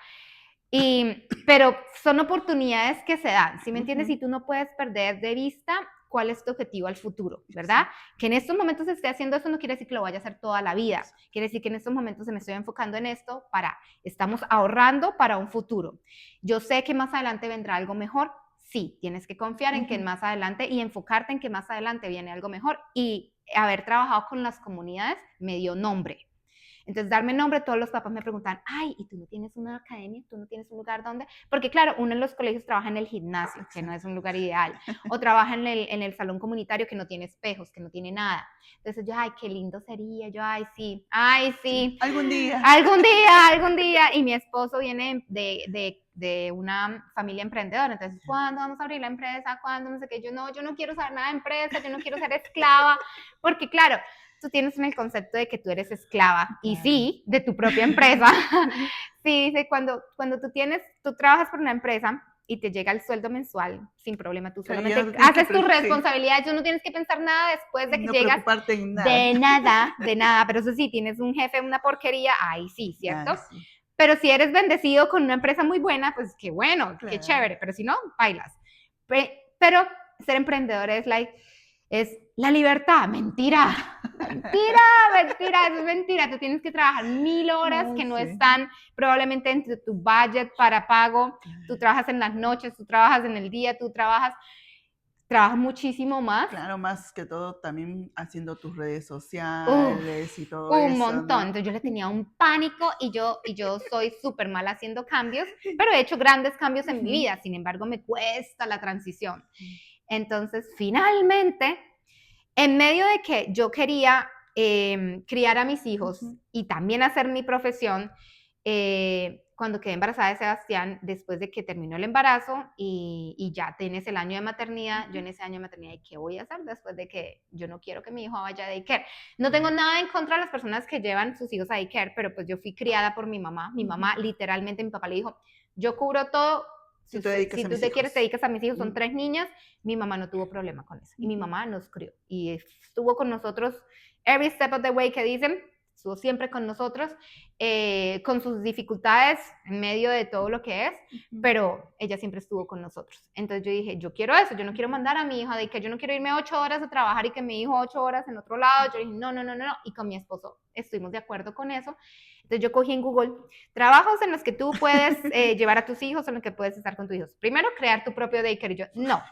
Pero son oportunidades que se dan, ¿sí me entiendes? Y tú no puedes perder de vista cuál es tu objetivo al futuro, ¿verdad? Sí. Que en estos momentos esté haciendo eso no quiere decir que lo vaya a hacer toda la vida. Quiere decir que en estos momentos me estoy enfocando en esto estamos ahorrando para un futuro. Yo sé que más adelante vendrá algo mejor. Sí, tienes que confiar en que más adelante y enfocarte en que más adelante viene algo mejor. Y haber trabajado con las comunidades me dio nombre. Entonces, darme nombre, todos los papás me preguntan, ay, ¿y tú no tienes una academia? ¿Tú no tienes un lugar donde? Porque claro, uno en los colegios trabaja en el gimnasio, que no es un lugar ideal, o trabaja en el salón comunitario que no tiene espejos, que no tiene nada. Entonces yo, ay, qué lindo sería, yo, ay, sí. Algún día. Algún día. Y mi esposo viene de una familia emprendedora, entonces, ¿cuándo vamos a abrir la empresa? ¿Cuándo? No sé qué, yo no quiero saber nada de empresa, yo no quiero ser esclava, porque claro, tú tienes en el concepto de que tú eres esclava, y sí, de tu propia empresa. Sí, dice, cuando tú trabajas por una empresa y te llega el sueldo mensual, sin problema, tú solamente haces tus responsabilidades, tú no tienes que pensar nada después de que llegas. No preocuparte en nada. De nada, pero eso sí, tienes un jefe, una porquería, ahí sí, ¿cierto? Sí. Pero si eres bendecido con una empresa muy buena, pues qué bueno, claro. Qué chévere, pero si no, bailas. Pero ser emprendedor es la libertad, mentira, eso es mentira, tú tienes que trabajar 1000 horas que no están probablemente entre tu budget para pago, tú trabajas en las noches, tú trabajas en el día, tú trabajas muchísimo más. Claro, más que todo también haciendo tus redes sociales y todo eso. Un montón, ¿no? Entonces yo le tenía un pánico y yo soy súper mal haciendo cambios, pero he hecho grandes cambios en mi vida, sin embargo me cuesta la transición. Entonces, finalmente, en medio de que yo quería criar a mis hijos y también hacer mi profesión, cuando quedé embarazada de Sebastián, después de que terminó el embarazo y ya tienes el año de maternidad, yo en ese año de maternidad, ¿qué voy a hacer después de que yo no quiero que mi hijo vaya a daycare? No tengo nada en contra de las personas que llevan sus hijos a daycare, pero pues yo fui criada por mi mamá. Mi mamá, literalmente, mi papá le dijo, yo cubro todo. Si tú te dedicas a mis hijos, son 3 niñas, mi mamá no tuvo problema con eso. Y mi mamá nos crió y estuvo con nosotros every step of the way, que dicen, estuvo siempre con nosotros, con sus dificultades en medio de todo lo que es, pero ella siempre estuvo con nosotros. Entonces yo dije, yo quiero eso, yo no quiero mandar a mi hijo, de que yo no quiero irme 8 horas a trabajar y que mi hijo 8 horas en otro lado. Yo dije, no, y con mi esposo estuvimos de acuerdo con eso. Entonces yo cogí en Google trabajos en los que tú puedes llevar a tus hijos, en los que puedes estar con tus hijos. Primero, crear tu propio daycare. Y yo, no,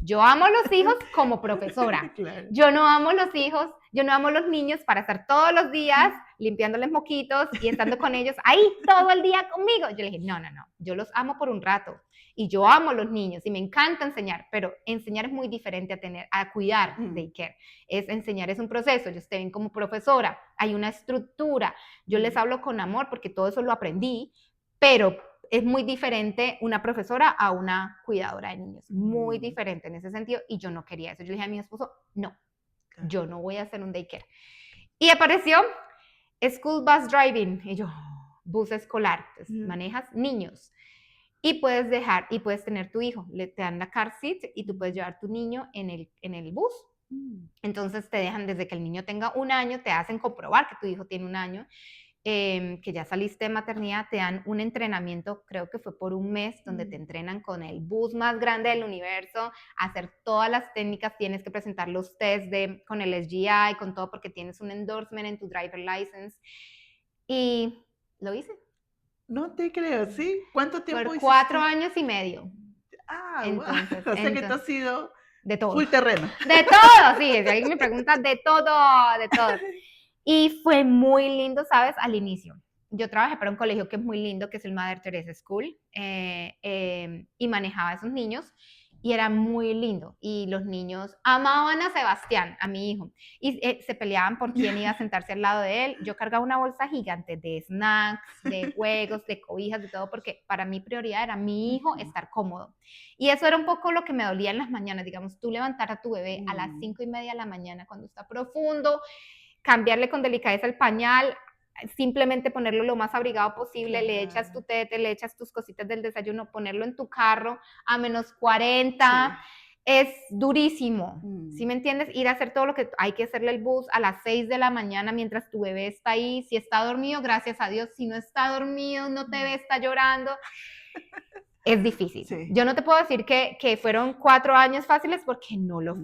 yo amo a los hijos como profesora. Claro. Yo no amo los hijos, yo no amo los niños para estar todos los días limpiándoles moquitos y estando con ellos ahí todo el día conmigo. Yo le dije, no, yo los amo por un rato y yo amo a los niños y me encanta enseñar, pero enseñar es muy diferente a cuidar daycare. Enseñar es un proceso, ellos te ven como profesora, hay una estructura, yo les hablo con amor porque todo eso lo aprendí, pero es muy diferente una profesora a una cuidadora de niños, muy diferente en ese sentido, y yo no quería eso. Yo le dije a mi esposo, no, yo no voy a hacer un daycare. Y apareció School Bus Driving, y yo, bus escolar, entonces, manejas niños, y puedes tener tu hijo, te dan la car seat, y tú puedes llevar tu niño en el bus. Entonces te dejan, desde que el niño tenga 1 año, te hacen comprobar que tu hijo tiene 1 año, que ya saliste de maternidad, te dan un entrenamiento, creo que fue por 1 mes, donde te entrenan con el bus más grande del universo, a hacer todas las técnicas, tienes que presentar los tests con el SGI, con todo, porque tienes un endorsement en tu driver license, y lo hice. No te creo, ¿sí? ¿Cuánto tiempo por hiciste? 4 años y medio. Entonces, wow. O sea que tú has sido de todo. Full terreno. De todo, sí, si alguien me pregunta, de todo, de todo. Y fue muy lindo, ¿sabes? Al inicio. Yo trabajé para un colegio que es muy lindo, que es el Mother Teresa School, y manejaba a esos niños, y era muy lindo. Y los niños amaban a Sebastián, a mi hijo, y se peleaban por quién iba a sentarse al lado de él. Yo cargaba una bolsa gigante de snacks, de juegos, de cobijas, de todo, porque para mí prioridad era mi hijo estar cómodo. Y eso era un poco lo que me dolía en las mañanas, digamos, tú levantar a tu bebé a las 5:30 de la mañana cuando está profundo, cambiarle con delicadeza el pañal, simplemente ponerlo lo más abrigado posible, le echas tu tete, le echas tus cositas del desayuno, ponerlo en tu carro a -40, es durísimo, ¿sí me entiendes? Ir a hacer todo lo que hay que hacerle el bus a las 6 de la mañana mientras tu bebé está ahí, si está dormido, gracias a Dios, si no está dormido, no te ve, está llorando, es difícil. Sí. Yo no te puedo decir que fueron 4 años fáciles porque no lo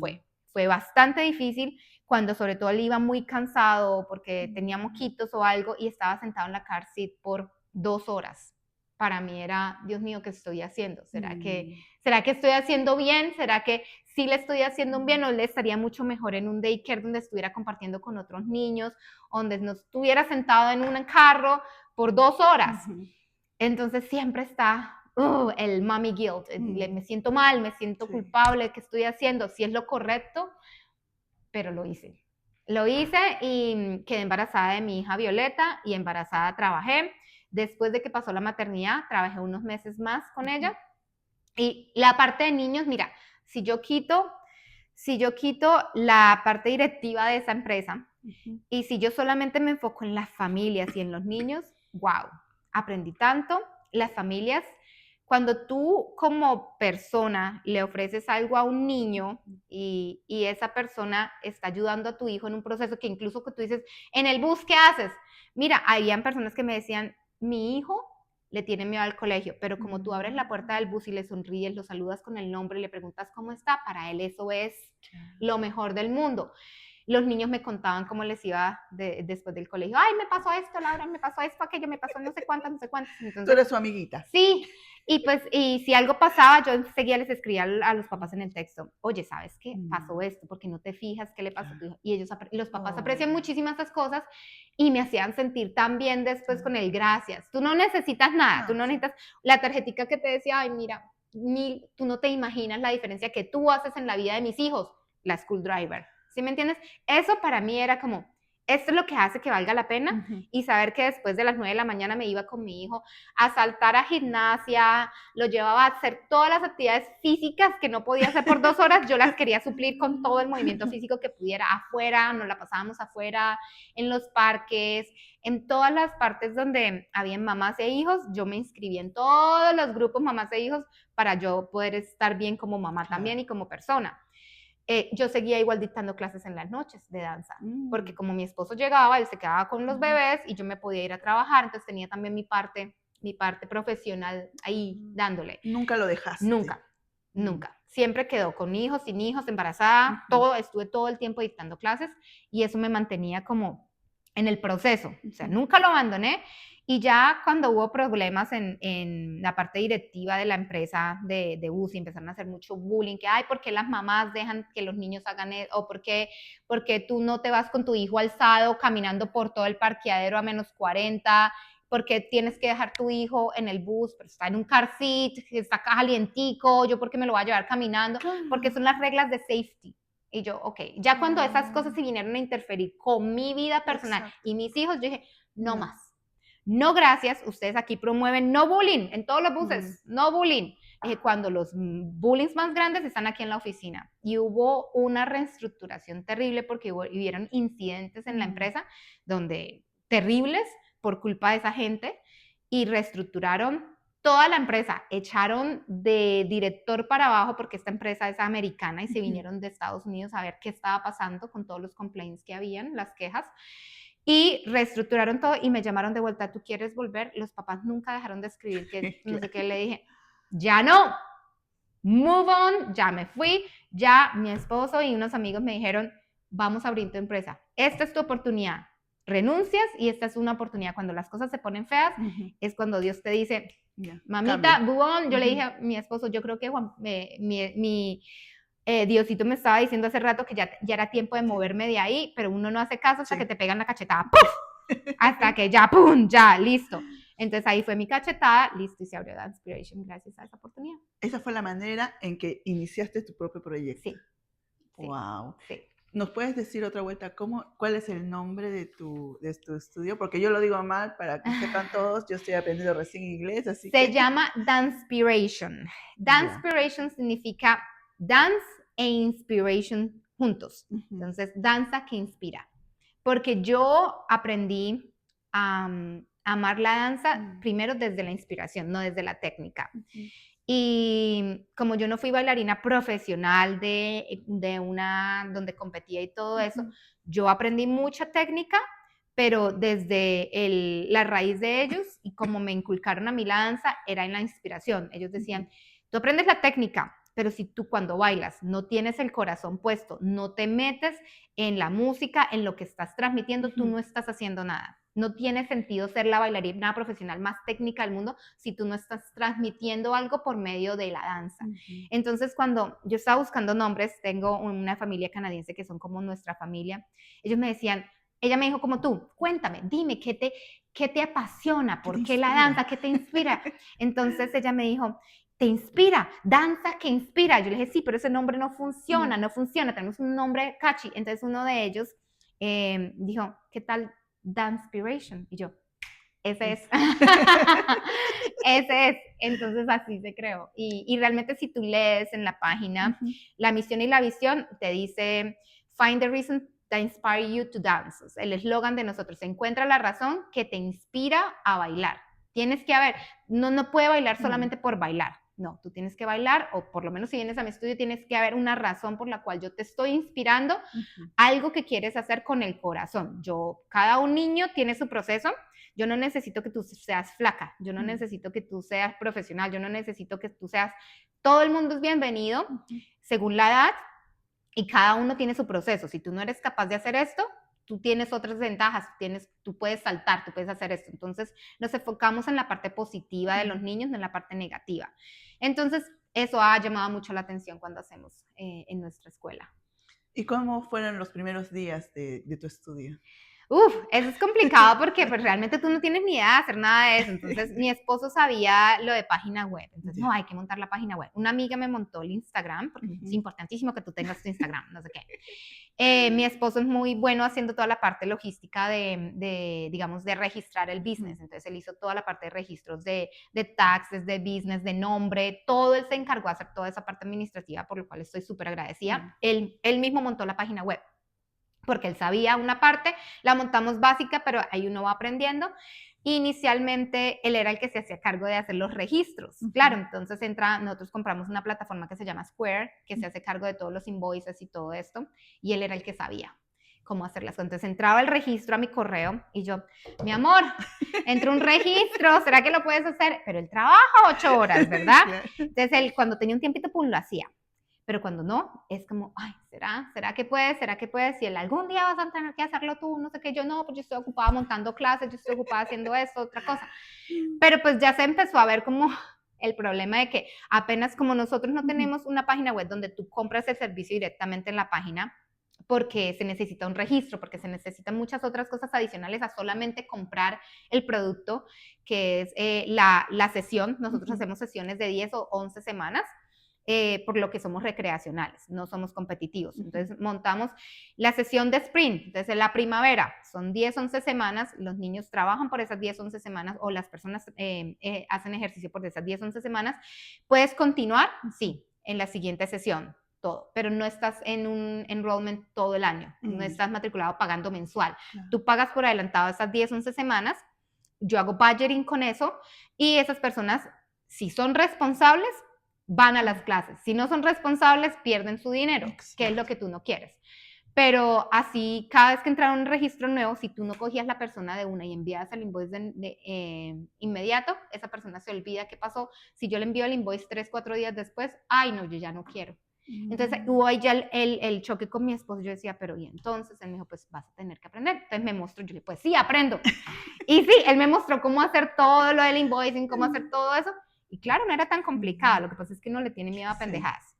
fue bastante difícil, cuando sobre todo él iba muy cansado porque tenía moquitos o algo y estaba sentado en la car seat por 2 horas. Para mí era, Dios mío, ¿qué estoy haciendo? ¿Será que estoy haciendo bien? ¿Será que sí le estoy haciendo bien o le estaría mucho mejor en un daycare donde estuviera compartiendo con otros niños, donde no estuviera sentado en un carro por 2 horas? Entonces siempre está el mommy guilt, me siento mal, me siento culpable, ¿qué estoy haciendo? Si es lo correcto, pero lo hice. Lo hice y quedé embarazada de mi hija Violeta y embarazada trabajé. Después de que pasó la maternidad, trabajé unos meses más con ella. Y la parte de niños, mira, si yo quito la parte directiva de esa empresa y si yo solamente me enfoco en las familias y en los niños, wow, aprendí tanto. Las familias, cuando tú como persona le ofreces algo a un niño y esa persona está ayudando a tu hijo en un proceso que incluso que tú dices, en el bus, ¿qué haces? Mira, habían personas que me decían, mi hijo le tiene miedo al colegio, pero como tú abres la puerta del bus y le sonríes, lo saludas con el nombre y le preguntas cómo está, para él eso es lo mejor del mundo. Los niños me contaban cómo les iba después del colegio. Ay, me pasó esto, Laura, me pasó esto, aquello, me pasó no sé cuántas, no sé cuántas. Entonces, tú eres su amiguita. Sí, y pues, y si algo pasaba, yo enseguida les escribía a los papás en el texto, oye, ¿sabes qué? Pasó esto, porque no te fijas qué le pasó a tu hijo. Y ellos, los papás aprecian muchísimas estas cosas y me hacían sentir tan bien después con el gracias. Tú no necesitas nada, tú no necesitas la tarjetica que te decía, ay, mira, tú no te imaginas la diferencia que tú haces en la vida de mis hijos, la school driver. ¿Sí me entiendes? Eso para mí era como, esto es lo que hace que valga la pena, y saber que después de las 9 de la mañana me iba con mi hijo a saltar a gimnasia, lo llevaba a hacer todas las actividades físicas que no podía hacer por 2 horas, yo las quería suplir con todo el movimiento físico que pudiera afuera, nos la pasábamos afuera, en los parques, en todas las partes donde habían mamás e hijos, yo me inscribí en todos los grupos mamás e hijos para yo poder estar bien como mamá también y como persona. Yo seguía igual dictando clases en las noches de danza, porque como mi esposo llegaba, él se quedaba con los bebés y yo me podía ir a trabajar, entonces tenía también mi parte profesional ahí dándole. ¿Nunca lo dejaste? Nunca. Siempre quedó con hijos, sin hijos, embarazada, estuve todo el tiempo dictando clases y eso me mantenía como en el proceso, o sea, nunca lo abandoné. Y ya cuando hubo problemas en la parte directiva de la empresa de UCI, empezaron a hacer mucho bullying, que, ay, ¿por qué las mamás dejan que los niños hagan eso? O ¿por qué tú no te vas con tu hijo alzado caminando por todo el parqueadero a -40? ¿Por qué tienes que dejar tu hijo en el bus? Pero está en un car seat, está calientico, ¿yo por qué me lo voy a llevar caminando? Porque son las reglas de safety. Y yo, ok, ya cuando esas cosas se vinieron a interferir con mi vida personal y mis hijos, yo dije, no más. No, gracias, ustedes aquí promueven no bullying en todos los buses, no bullying. Cuando los bullying más grandes están aquí en la oficina. Y hubo una reestructuración terrible porque hubieron incidentes en la empresa donde terribles por culpa de esa gente y reestructuraron toda la empresa, echaron de director para abajo porque esta empresa es americana y se vinieron de Estados Unidos a ver qué estaba pasando con todos los complaints que habían, las quejas. Y reestructuraron todo y me llamaron de vuelta, ¿tú quieres volver? Los papás nunca dejaron de escribir que no sé qué, le dije, ya no, move on, ya me fui, ya mi esposo y unos amigos me dijeron, vamos a abrir tu empresa, esta es tu oportunidad, renuncias y esta es una oportunidad, cuando las cosas se ponen feas, es cuando Dios te dice, mamita, move on. Yo le dije a mi esposo, yo creo que Diosito me estaba diciendo hace rato que ya era tiempo de moverme de ahí, pero uno no hace caso hasta que te pegan la cachetada, ¡puf! Hasta que ya, ¡pum!, ya, listo. Entonces ahí fue mi cachetada, listo, y se abrió Danspiration gracias a esa oportunidad. Esa fue la manera en que iniciaste tu propio proyecto. Sí. Wow. Sí. ¿Nos puedes decir otra vuelta cuál es el nombre de tu estudio? Porque yo lo digo mal para que sepan todos, yo estoy aprendiendo recién inglés, así Se que... llama Danspiration. Danspiration significa dance e inspiration juntos. Entonces, danza que inspira. Porque yo aprendí a amar la danza primero desde la inspiración, no desde la técnica. Y como yo no fui bailarina profesional de una donde competía y todo eso, yo aprendí mucha técnica, pero desde la raíz de ellos, y como me inculcaron a mí la danza, era en la inspiración. Ellos decían, tú aprendes la técnica, pero si tú cuando bailas no tienes el corazón puesto, no te metes en la música, en lo que estás transmitiendo, tú no estás haciendo nada. No tiene sentido ser la bailarina profesional más técnica del mundo si tú no estás transmitiendo algo por medio de la danza. Entonces, cuando yo estaba buscando nombres, tengo una familia canadiense que son como nuestra familia, ellos me decían, ella me dijo como tú, cuéntame, dime, ¿qué te apasiona? ¿Por qué la danza? ¿Qué te inspira? Entonces ella me dijo, te inspira, danza que inspira. Yo le dije, sí, pero ese nombre no funciona, tenemos un nombre catchy. Entonces uno de ellos dijo, ¿qué tal Danspiration? Y yo, ese es. Ese es. Entonces así se creó. Y realmente si tú lees en la página la misión y la visión, te dice, find the reason that inspire you to dance. El eslogan de nosotros, encuentra la razón que te inspira a bailar. Tienes que haber, no puede bailar solamente por bailar. No, tú tienes que bailar, o por lo menos si vienes a mi estudio, tienes que haber una razón por la cual yo te estoy inspirando, algo que quieres hacer con el corazón. Cada un niño tiene su proceso. Yo no necesito que tú seas flaca, yo no necesito que tú seas profesional, yo no necesito que tú seas... Todo el mundo es bienvenido según la edad y cada uno tiene su proceso. Si tú no eres capaz de hacer esto, tú tienes otras ventajas, tú puedes saltar, tú puedes hacer esto. Entonces nos enfocamos en la parte positiva de los niños, no en la parte negativa. Entonces eso ha llamado mucho la atención cuando hacemos en nuestra escuela. ¿Y cómo fueron los primeros días de tu estudio? Eso es complicado porque pues, realmente tú no tienes ni idea de hacer nada de eso. Entonces, mi esposo sabía lo de página web. Entonces, no, hay que montar la página web. Una amiga me montó el Instagram, porque es importantísimo que tú tengas tu Instagram, no sé qué. Mi esposo es muy bueno haciendo toda la parte logística digamos, de registrar el business. Entonces, él hizo toda la parte de registros de taxes, de business, de nombre. Todo él se encargó de hacer toda esa parte administrativa, por lo cual estoy súper agradecida. Él mismo montó la página web, porque él sabía una parte, la montamos básica, pero ahí uno va aprendiendo. Inicialmente, él era el que se hacía cargo de hacer los registros. Claro, entonces nosotros compramos una plataforma que se llama Square, que se hace cargo de todos los invoices y todo esto, y él era el que sabía cómo hacerlas. Entonces entraba el registro a mi correo y yo, mi amor, entró un registro, ¿será que lo puedes hacer? Pero él trabaja 8 horas, ¿verdad? Entonces él, cuando tenía un tiempito, pum, lo hacía. Pero cuando no, es como, ay, ¿será que puedes? ¿Será que puedes? Si algún día vas a tener que hacerlo tú, no sé qué, yo no, pues yo estoy ocupada montando clases, yo estoy ocupada haciendo esto, otra cosa. Pero pues ya se empezó a ver como el problema de que apenas como nosotros no tenemos una página web donde tú compras el servicio directamente en la página, porque se necesita un registro, porque se necesitan muchas otras cosas adicionales a solamente comprar el producto, que es la sesión. Nosotros hacemos sesiones de 10 o 11 semanas, por lo que somos recreacionales, no somos competitivos. Entonces montamos la sesión de sprint, desde la primavera, son 10, 11 semanas, los niños trabajan por esas 10, 11 semanas, o las personas hacen ejercicio por esas 10, 11 semanas. ¿Puedes continuar? Sí, en la siguiente sesión, todo, pero no estás en un enrollment todo el año, no estás matriculado pagando mensual. Tú pagas por adelantado esas 10, 11 semanas, yo hago budgeting con eso, y esas personas, si son responsables, van a las clases. Si no son responsables, pierden su dinero, que es lo que tú no quieres. Pero así, cada vez que entraba un registro nuevo, si tú no cogías la persona de una y enviabas el invoice inmediato, esa persona se olvida qué pasó. Si yo le envío el invoice 3, 4 días después, ay no, yo ya no quiero. Entonces hubo ahí ya el choque con mi esposo. Yo decía, pero ¿y entonces? Él me dijo, pues vas a tener que aprender. Entonces me mostró, yo le dije, pues sí, aprendo. Y sí, él me mostró cómo hacer todo lo del invoicing, cómo hacer todo eso. Y claro, no era tan complicado, lo que pasa es que uno le tiene miedo a pendejadas.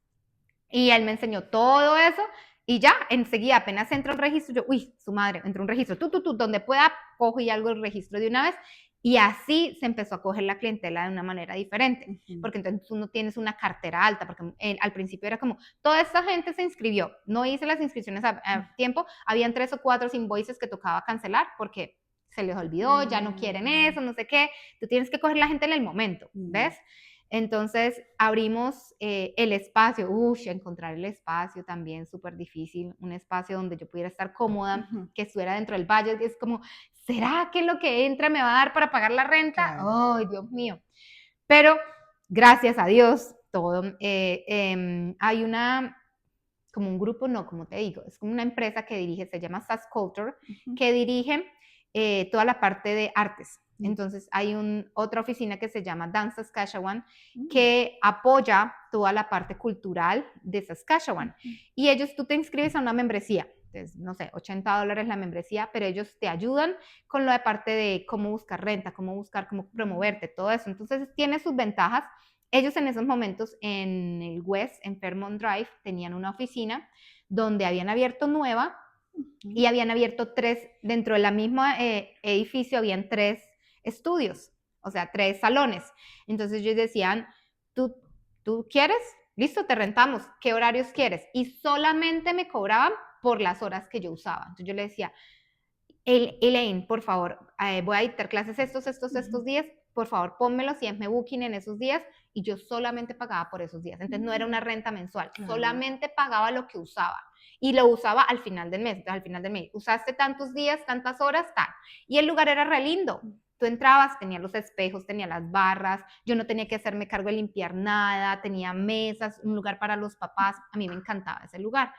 Y él me enseñó todo eso y ya, enseguida, apenas entra un registro, yo, uy, su madre, entró un registro, donde pueda, cojo y algo el registro de una vez. Y así se empezó a coger la clientela de una manera diferente, porque entonces tú no tienes una cartera alta, porque al principio era como, toda esta gente se inscribió, no hice las inscripciones a tiempo, habían 3 o 4 invoices que tocaba cancelar, porque se les olvidó, ya no quieren eso, no sé qué, tú tienes que coger la gente en el momento, ¿ves? Entonces abrimos el espacio, encontrar el espacio también súper difícil, un espacio donde yo pudiera estar cómoda, que estuviera dentro del valle, es como, ¿será que lo que entra me va a dar para pagar la renta? Claro. ¡Ay, Dios mío! Pero gracias a Dios, todo, hay como un grupo, no, como te digo, es como una empresa que dirige, se llama SAS Culture, que dirige toda la parte de artes. Entonces hay otra oficina que se llama Dance Saskatchewan que apoya toda la parte cultural de Saskatchewan. Y ellos, tú te inscribes a una membresía, entonces, no sé, $80 la membresía, pero ellos te ayudan con la parte de cómo buscar renta, cómo promoverte, todo eso. Entonces tiene sus ventajas. Ellos en esos momentos en el West, en Fairmont Drive, tenían una oficina donde habían abierto nueva y habían abierto 3, dentro de la misma edificio habían 3 estudios, o sea, 3 salones. Entonces ellos decían, ¿tú quieres? Listo, te rentamos. ¿Qué horarios quieres? Y solamente me cobraban por las horas que yo usaba. Entonces yo le decía, Elaine, por favor, voy a dictar clases estos días, por favor, pónmelos y hazme booking en esos días, y yo solamente pagaba por esos días. Entonces no era una renta mensual, solamente pagaba lo que usaba. Y lo usaba al final del mes. Entonces, al final del mes, usaste tantos días, tantas horas, tal. Y el lugar era re lindo. Tú entrabas, tenía los espejos, tenía las barras, yo no tenía que hacerme cargo de limpiar nada, tenía mesas, un lugar para los papás. A mí me encantaba ese lugar.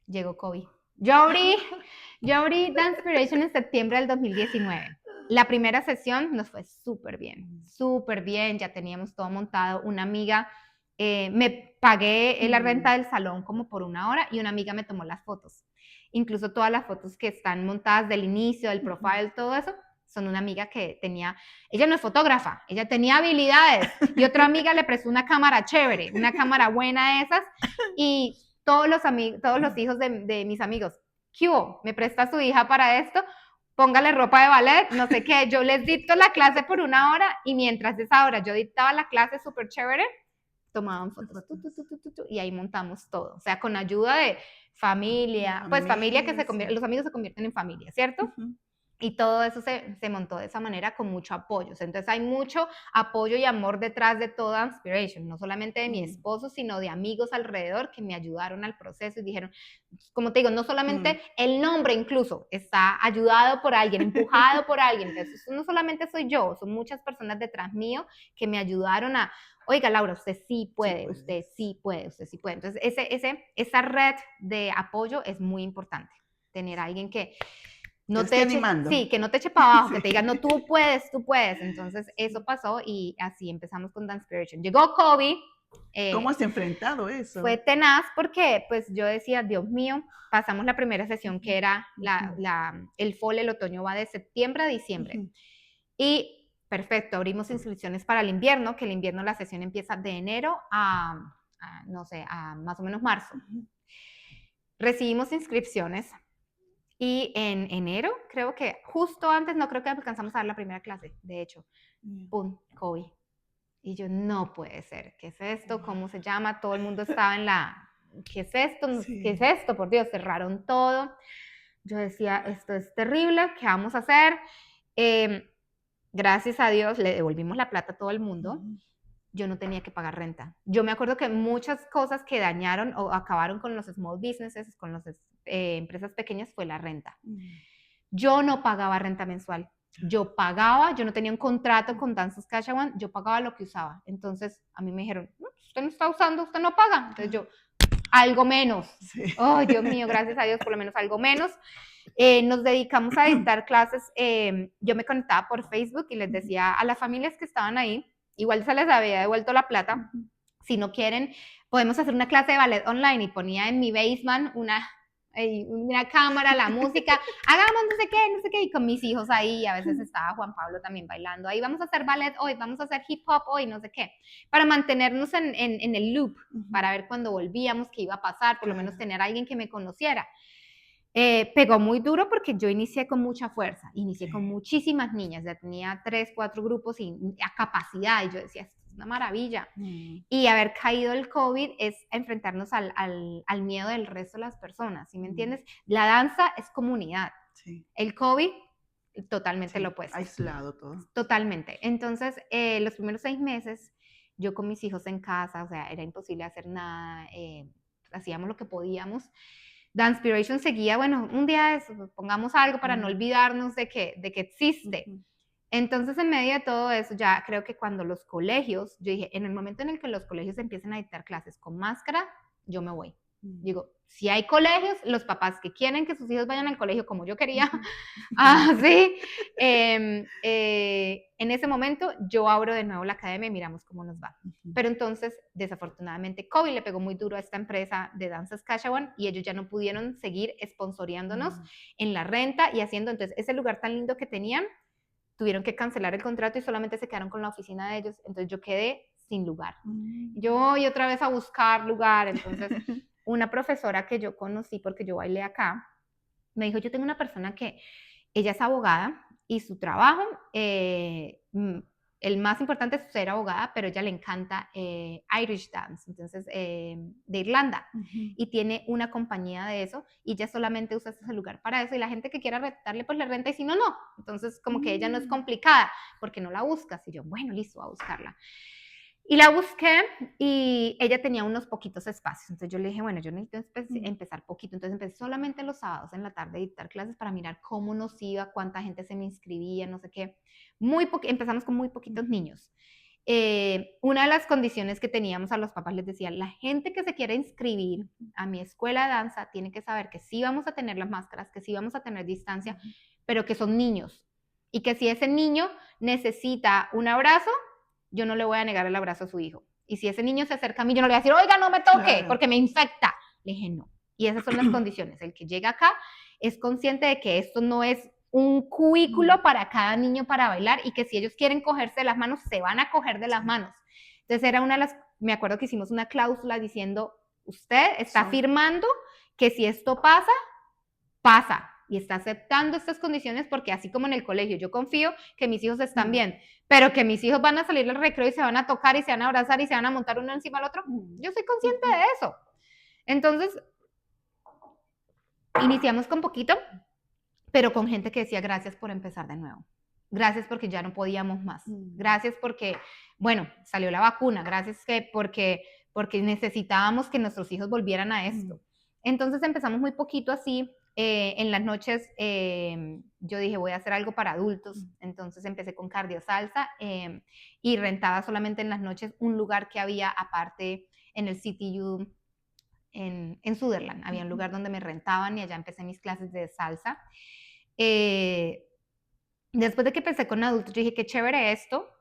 Llegó COVID. Yo abrí Dancepiration en septiembre del 2019. La primera sesión nos fue súper bien, ya teníamos todo montado. Una amiga, me pagué la renta del salón como por 1 hora y una amiga me tomó las fotos. Incluso todas las fotos que están montadas del inicio, del profile, todo eso, son una amiga que tenía, ella no es fotógrafa, ella tenía habilidades, y otra amiga le prestó una cámara chévere, una cámara buena de esas, y todos los hijos de mis amigos, ¿qué hubo? ¿Me presta su hija para esto? Póngale ropa de ballet, no sé qué, yo les dicto la clase por 1 hora, y mientras esa hora yo dictaba la clase súper chévere, tomaban fotos, y ahí montamos todo, o sea, con ayuda de familia, pues familia que los amigos se convierten en familia, ¿cierto? Y todo eso se montó de esa manera con mucho apoyo. Entonces hay mucho apoyo y amor detrás de toda Dancepiration, no solamente de mi esposo, sino de amigos alrededor que me ayudaron al proceso y dijeron, como te digo, no solamente el nombre incluso está ayudado por alguien, empujado por alguien. Entonces no solamente soy yo, son muchas personas detrás mío que me ayudaron a, oiga Laura, usted sí puede, usted sí puede, usted sí puede. Entonces esa red de apoyo es muy importante, tener a alguien que no te eche, sí, que no te eche para abajo, que te diga, no, tú puedes. Entonces, eso pasó y así empezamos con Dancepiration. Llegó COVID. ¿Cómo has enfrentado eso? Fue tenaz porque, pues, yo decía, Dios mío, pasamos la primera sesión que era el fall, el otoño va de septiembre a diciembre. Y, perfecto, abrimos inscripciones para el invierno, que el invierno la sesión empieza de enero no sé, a más o menos marzo. Recibimos inscripciones. Y en enero, creo que justo antes, no creo que alcanzamos a dar la primera clase, de hecho, ¡pum! COVID. Y yo, no puede ser, ¿qué es esto? ¿Cómo se llama? Todo el mundo estaba ¿qué es esto? Sí. ¿Qué es esto? Por Dios, cerraron todo. Yo decía, esto es terrible, ¿qué vamos a hacer? Gracias a Dios, le devolvimos la plata a todo el mundo. Yo no tenía que pagar renta. Yo me acuerdo que muchas cosas que dañaron o acabaron con los small businesses, con las empresas pequeñas, fue la renta. Yo no pagaba renta mensual. Yo no tenía un contrato con Dance Saskatchewan, yo pagaba lo que usaba. Entonces, a mí me dijeron, usted no está usando, usted no paga. Entonces yo, algo menos. Sí. Oh, Dios mío, gracias a Dios, por lo menos algo menos. Nos dedicamos a dictar clases. Yo me conectaba por Facebook y les decía a las familias que estaban ahí, igual se les había devuelto la plata, si no quieren, podemos hacer una clase de ballet online, y ponía en mi basement una cámara, la música, hagamos no sé qué, y con mis hijos ahí, a veces estaba Juan Pablo también bailando, ahí vamos a hacer ballet hoy, vamos a hacer hip hop hoy, no sé qué, para mantenernos en el loop, para ver cuando volvíamos qué iba a pasar, por lo menos tener a alguien que me conociera. Pegó muy duro porque yo inicié con mucha fuerza, inicié con muchísimas niñas, ya tenía 3, 4 grupos y a capacidad, y yo decía, esto es una maravilla. Y haber caído el COVID es enfrentarnos al miedo del resto de las personas, ¿sí me entiendes? La danza es comunidad, el COVID totalmente lo opuesto. Aislado todo. Totalmente. Entonces, los primeros 6 meses, yo con mis hijos en casa, o sea, era imposible hacer nada, hacíamos lo que podíamos. Dancepiration seguía, bueno, un día pongamos algo para no olvidarnos de que existe. Entonces, en medio de todo eso, ya creo que cuando los colegios, yo dije, en el momento en el que los colegios empiecen a dictar clases con máscara, yo me voy. Digo, si hay colegios, los papás que quieren que sus hijos vayan al colegio como yo quería, así, en ese momento yo abro de nuevo la academia y miramos cómo nos va. Pero entonces, desafortunadamente, COVID le pegó muy duro a esta empresa de Danza Saskatchewan y ellos ya no pudieron seguir sponsoreándonos en la renta y haciendo, entonces, ese lugar tan lindo que tenían, tuvieron que cancelar el contrato y solamente se quedaron con la oficina de ellos, entonces yo quedé sin lugar. Yo voy otra vez a buscar lugar, entonces una profesora que yo conocí, porque yo bailé acá, me dijo, yo tengo una persona que, ella es abogada y su trabajo, el más importante es ser abogada, pero ella le encanta Irish Dance, entonces de Irlanda, y tiene una compañía de eso, y ella solamente usa ese lugar para eso, y la gente que quiera rentarle, pues le renta, y si no, no. Entonces, como que ella no es complicada, porque no la buscas, y yo, bueno, listo, a buscarla. Y la busqué y ella tenía unos poquitos espacios. Entonces yo le dije, bueno, yo necesito empezar poquito. Entonces empecé solamente los sábados en la tarde a dictar clases para mirar cómo nos iba, cuánta gente se me inscribía, no sé qué. Empezamos con muy poquitos niños. Una de las condiciones que teníamos a los papás les decía, la gente que se quiera inscribir a mi escuela de danza tiene que saber que sí vamos a tener las máscaras, que sí vamos a tener distancia, pero que son niños. Y que si ese niño necesita un abrazo, yo no le voy a negar el abrazo a su hijo. Y si ese niño se acerca a mí, yo no le voy a decir, oiga, no me toque, porque me infecta. Le dije, no. Y esas son las condiciones. El que llega acá es consciente de que esto no es un cubículo para cada niño para bailar y que si ellos quieren cogerse de las manos, se van a coger de las manos. Entonces era una de las, me acuerdo que hicimos una cláusula diciendo, usted está firmando que si esto pasa, pasa. Y está aceptando estas condiciones porque así como en el colegio, yo confío que mis hijos están bien, pero que mis hijos van a salir al recreo y se van a tocar y se van a abrazar y se van a montar uno encima del otro, yo soy consciente de eso. Entonces, iniciamos con poquito, pero con gente que decía gracias por empezar de nuevo. Gracias porque ya no podíamos más. Gracias porque, bueno, salió la vacuna. Gracias porque necesitábamos que nuestros hijos volvieran a esto. Entonces empezamos muy poquito así. En las noches yo dije voy a hacer algo para adultos, entonces empecé con cardio salsa y rentaba solamente en las noches un lugar que había aparte en el CTU en Sutherland, había un lugar donde me rentaban y allá empecé mis clases de salsa. Después de que empecé con adultos yo dije qué chévere esto,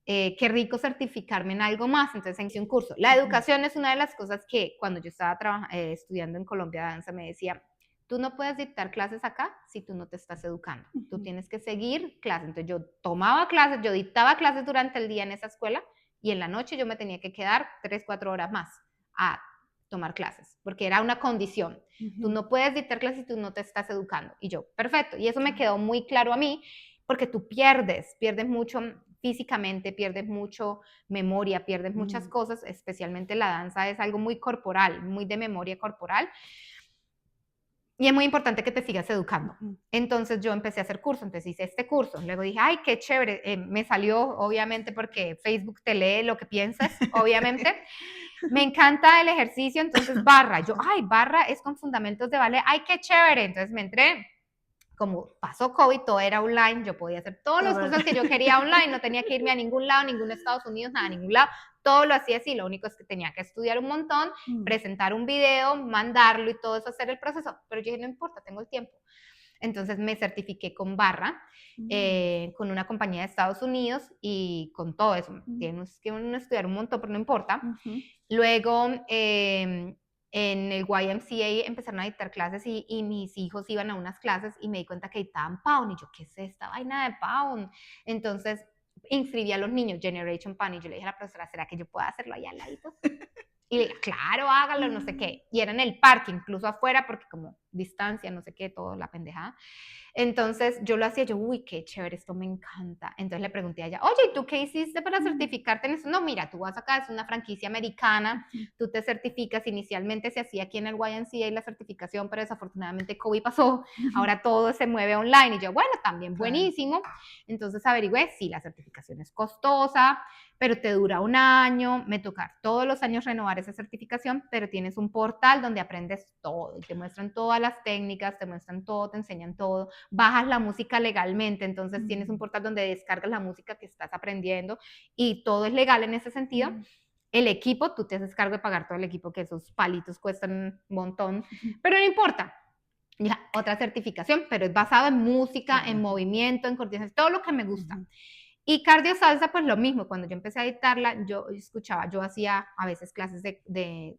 qué rico certificarme en algo más, entonces hice un curso. La educación es una de las cosas que cuando yo estaba estudiando en Colombia Danza me decía, tú no puedes dictar clases acá si tú no te estás educando. Tú tienes que seguir clases. Entonces yo tomaba clases, yo dictaba clases durante el día en esa escuela y en la noche yo me tenía que quedar 3, 4 horas más a tomar clases, porque era una condición. Tú no puedes dictar clases si tú no te estás educando. Y yo, perfecto. Y eso me quedó muy claro a mí, porque tú pierdes mucho físicamente, pierdes mucho memoria, pierdes muchas cosas, especialmente la danza es algo muy corporal, muy de memoria corporal. Y es muy importante que te sigas educando. Entonces yo empecé a hacer cursos, entonces hice este curso. Luego dije, ay, qué chévere. Me salió, obviamente, porque Facebook te lee lo que piensas, obviamente. Me encanta el ejercicio, entonces barra. Yo, ay, barra es con fundamentos de ballet. Ay, qué chévere. Entonces me entré. Como pasó COVID, todo era online, yo podía hacer todos los cursos que yo quería online, no tenía que irme a ningún lado, ningún Estados Unidos, nada, a ningún lado, todo lo hacía así, lo único es que tenía que estudiar un montón, presentar un video, mandarlo y todo eso, hacer el proceso, pero yo dije, no importa, tengo el tiempo. Entonces me certifiqué con barra, con una compañía de Estados Unidos y con todo eso, tienes que uno estudiar un montón, pero no importa. Luego en el YMCA empezaron a dictar clases y mis hijos iban a unas clases y me di cuenta que dictaban Pound y yo, ¿qué es esta vaina de Pound? Entonces inscribí a los niños Generation Pound y yo le dije a la profesora, ¿será que yo puedo hacerlo allá al ladito? Y le dije, claro, hágalo, no sé qué. Y era en el parque, incluso afuera, porque como distancia, no sé qué, todo la pendejada. Entonces yo lo hacía, yo, uy, qué chévere, esto me encanta. Entonces le pregunté a ella, oye, ¿y tú qué hiciste para certificarte en eso? No, mira, tú vas acá, es una franquicia americana, tú te certificas, inicialmente se hacía aquí en el YMCA la certificación, pero desafortunadamente COVID pasó, ahora todo se mueve online. Y yo, bueno, también buenísimo. Entonces averigüé, sí, la certificación es costosa, pero te dura un año, me toca todos los años renovar esa certificación, pero tienes un portal donde aprendes todo y te muestran todas las técnicas, te muestran todo, te enseñan todo, bajas la música legalmente, entonces tienes un portal donde descargas la música que estás aprendiendo y todo es legal en ese sentido. El equipo, tú te haces cargo de pagar todo el equipo, que esos palitos cuestan un montón, pero no importa. Ya, otra certificación, pero es basado en música, en movimiento, en coordinación, todo lo que me gusta. Y cardio salsa, pues lo mismo, cuando yo empecé a editarla, yo escuchaba, yo hacía a veces clases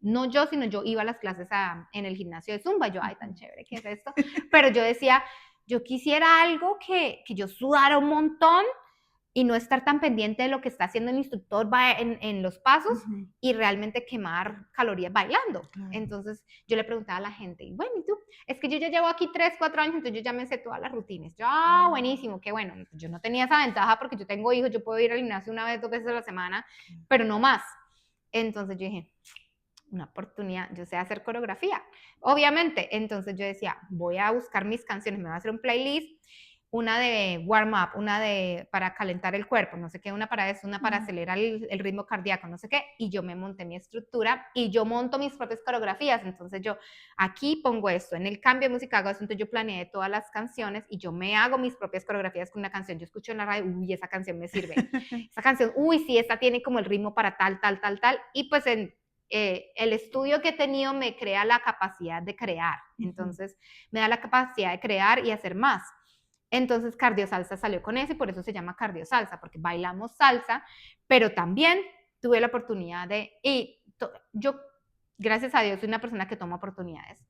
no yo, sino yo iba a las clases en el gimnasio de Zumba, yo, ay, tan chévere, ¿qué es esto? Pero yo decía, yo quisiera algo que yo sudara un montón y no estar tan pendiente de lo que está haciendo el instructor en los pasos y realmente quemar calorías bailando. Entonces yo le preguntaba a la gente, bueno, ¿y tú? Es que yo ya llevo aquí 3, 4 años, entonces yo ya me sé todas las rutinas. Yo, buenísimo, qué bueno. Yo no tenía esa ventaja porque yo tengo hijos, yo puedo ir al gimnasio una vez, 2 veces a la semana, pero no más. Entonces yo dije, una oportunidad, yo sé hacer coreografía, obviamente. Entonces yo decía, voy a buscar mis canciones, me voy a hacer un playlist, una de warm up, una de para calentar el cuerpo, no sé qué, una para eso, una para acelerar el ritmo cardíaco, no sé qué, y yo me monté mi estructura y yo monto mis propias coreografías. Entonces yo aquí pongo esto, en el cambio de música hago esto, entonces yo planeé todas las canciones y yo me hago mis propias coreografías con una canción. Yo escucho en la radio, uy, esa canción me sirve, esa canción, uy, sí, esta tiene como el ritmo para tal, y pues el estudio que he tenido me crea la capacidad de crear, entonces me da la capacidad de crear y hacer más. Entonces Cardio Salsa salió con eso y por eso se llama Cardio Salsa, porque bailamos salsa, pero también tuve la oportunidad yo, gracias a Dios, soy una persona que toma oportunidades.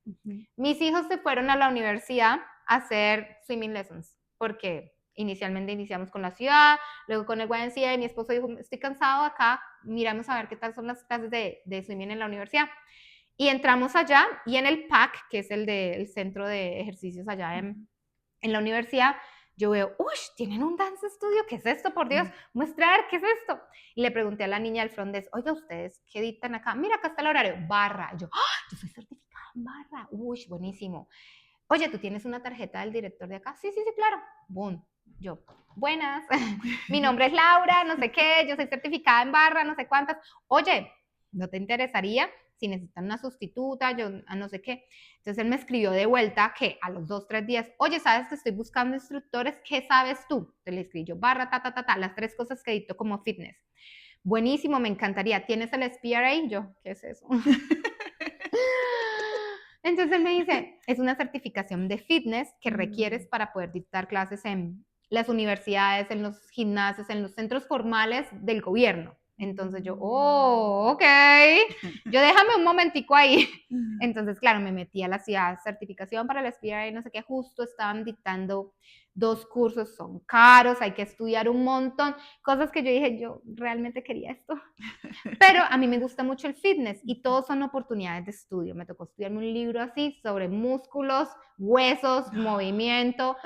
Mis hijos se fueron a la universidad a hacer swimming lessons, porque inicialmente iniciamos con la ciudad, luego con el YMCA, y mi esposo dijo, estoy cansado acá, miramos a ver qué tal son las clases de swimming en la universidad. Y entramos allá y en el PAC, que es el centro de ejercicios allá en la universidad, yo veo, uy, tienen un dance studio, ¿qué es esto? Por Dios, muestra a ver, ¿qué es esto? Y le pregunté a la niña del front desk, oiga, ¿ustedes qué dictan acá? Mira, acá está el horario, barra. Y yo, yo soy certificada en barra, uy, buenísimo. Oye, ¿tú tienes una tarjeta del director de acá? Sí, sí, sí, claro. Boom. Yo, buenas, mi nombre es Laura, no sé qué, yo soy certificada en barra, no sé cuántas. Oye, ¿no te interesaría? Si necesitan una sustituta, yo no sé qué. Entonces él me escribió de vuelta que a los 2, 3 días, oye, ¿sabes que estoy buscando instructores? ¿Qué sabes tú? Entonces le escribí yo, barra, las 3 cosas que edito como fitness. Buenísimo, me encantaría. ¿Tienes el SPRA? Yo, ¿qué es eso? Entonces él me dice, es una certificación de fitness que requieres para poder dictar clases en las universidades, en los gimnasios, en los centros formales del gobierno. Entonces yo, ok, yo déjame un momentico ahí. Entonces, claro, me metí a la certificación para la SPRA y no sé qué, justo estaban dictando 2 cursos, son caros, hay que estudiar un montón, cosas que yo dije, yo realmente quería esto. Pero a mí me gusta mucho el fitness y todos son oportunidades de estudio. Me tocó estudiarme un libro así sobre músculos, huesos, movimiento.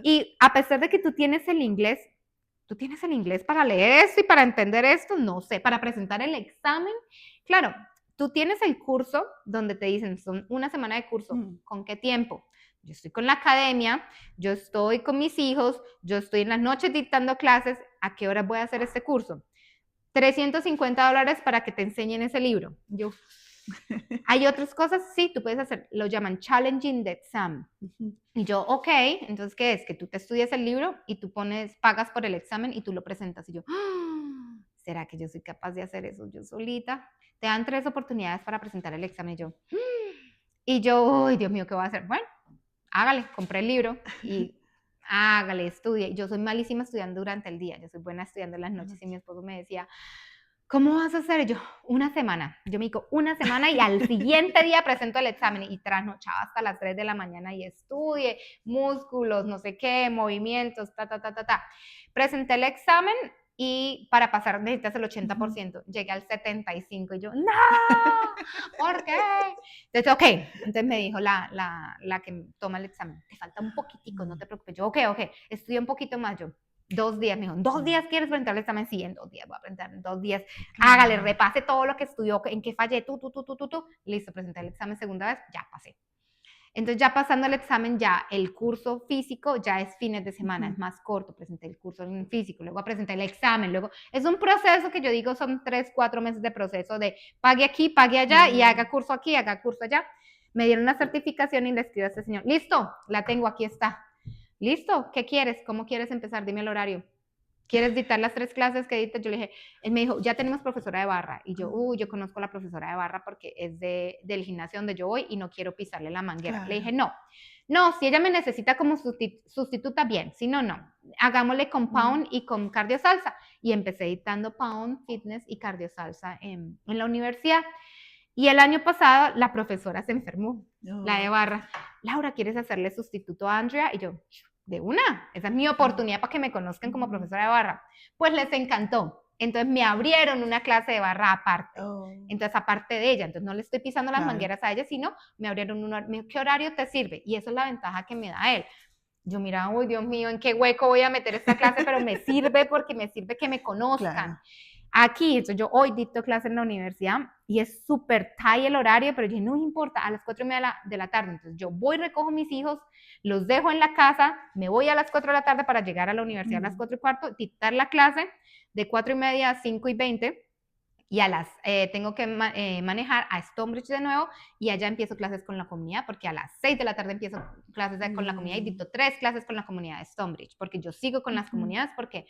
Y a pesar de que tú tienes el inglés para leer esto y para entender esto, no sé, para presentar el examen. Claro, tú tienes el curso donde te dicen, son una semana de curso, ¿con qué tiempo? Yo estoy con la academia, yo estoy con mis hijos, yo estoy en las noches dictando clases, ¿a qué hora voy a hacer este curso? $350 para que te enseñen ese libro. Yo, hay otras cosas, sí, tú puedes hacer, lo llaman challenging the exam. Y yo, ok, entonces, ¿qué es? Que tú te estudias el libro y tú pagas por el examen y tú lo presentas. Y yo, ¿será que yo soy capaz de hacer eso yo solita? Te dan 3 oportunidades para presentar el examen y yo, uy, Dios mío, ¿qué voy a hacer? Bueno, hágale, compré el libro y hágale, estudie. Yo soy malísima estudiando durante el día, yo soy buena estudiando en las noches y mi esposo me decía, ¿cómo vas a hacer? Yo, una semana. Yo me digo, una semana y al siguiente día presento el examen y trasnochaba hasta las 3 de la mañana y estudie músculos, no sé qué, movimientos, ta. Presenté el examen y para pasar necesitas el 80%. Llegué al 75% y yo, no, ¿por qué? Entonces, ok. Entonces me dijo la que toma el examen, te falta un poquitico, no te preocupes. Yo, ok, estudia un poquito más. Yo, 2 días, me dijo, ¿en 2 días quieres presentar el examen? Sí, en 2 días voy a presentar, en 2 días. Hágale, repase todo lo que estudió, en qué fallé, tú. Listo, presenté el examen segunda vez, ya pasé. Entonces ya pasando el examen, ya el curso físico ya es fines de semana, es más corto, presenté el curso en físico, luego presenté el examen, luego es un proceso que yo digo son 3, 4 meses de proceso de pague aquí, pague allá y haga curso aquí, haga curso allá. Me dieron una certificación y le escribo a este señor, listo, la tengo, aquí está. Listo, ¿qué quieres? ¿Cómo quieres empezar? Dime el horario. ¿Quieres dictar las 3 clases que dictas? Yo le dije, él me dijo, ya tenemos profesora de barra. Y yo, yo conozco a la profesora de barra porque es del gimnasio donde yo voy y no quiero pisarle la manguera. Claro. Le dije, no, si ella me necesita como sustituta, bien, si no, no. Hagámosle con pound y con cardio salsa. Y empecé dictando pound, fitness y cardio salsa en la universidad. Y el año pasado la profesora se enfermó, la de barra. Laura, ¿quieres hacerle sustituto a Andrea? Y yo, de una, esa es mi oportunidad para que me conozcan como profesora de barra. Pues les encantó. Entonces me abrieron una clase de barra aparte. Entonces, aparte de ella, entonces no le estoy pisando las mangueras a ella, sino me abrieron ¿qué horario te sirve? Y eso es la ventaja que me da él. Yo mira, uy, Dios mío, ¿en qué hueco voy a meter esta clase? Pero me sirve porque me sirve que me conozcan. Claro. Aquí, yo hoy dicto clase en la universidad y es súper tight el horario, pero yo no me importa, a las 4:30 de la tarde. Entonces yo voy, recojo mis hijos, los dejo en la casa, me voy a las 4 de la tarde para llegar a la universidad a las 4:15, dictar la clase de 4:30 a 5:20 y tengo que manejar a Stonebridge de nuevo y allá empiezo clases con la comunidad porque a las 6 de la tarde empiezo clases con la comunidad y dicto 3 clases con la comunidad de Stonebridge porque yo sigo con las comunidades porque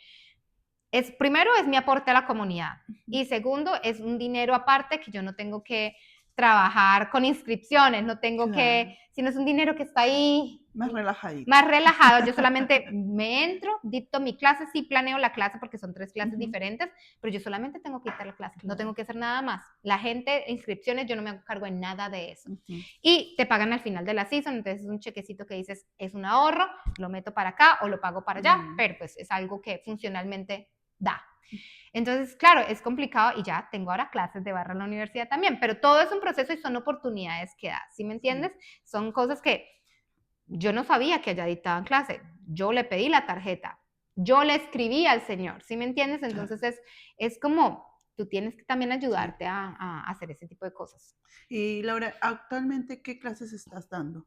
primero es mi aporte a la comunidad y segundo es un dinero aparte que yo no tengo que trabajar con inscripciones, no tengo que, sino es un dinero que está ahí más relajadito. Más relajado, yo solamente me entro, dicto mi clase, sí planeo la clase porque son 3 clases diferentes, pero yo solamente tengo que dictar la clase, no tengo que hacer nada más. La gente, inscripciones, yo no me hago cargo de nada de eso. Y te pagan al final de la season, entonces es un chequecito que dices, es un ahorro, lo meto para acá o lo pago para allá, pero pues es algo que funcionalmente da. Entonces, claro, es complicado y ya tengo ahora clases de barra en la universidad también, pero todo es un proceso y son oportunidades que da, ¿sí me entiendes? Son cosas que yo no sabía que allá dictaban clase, yo le pedí la tarjeta, yo le escribí al señor, ¿sí me entiendes? Entonces es como, tú tienes que también ayudarte a hacer ese tipo de cosas. Y Laura, ¿actualmente qué clases estás dando?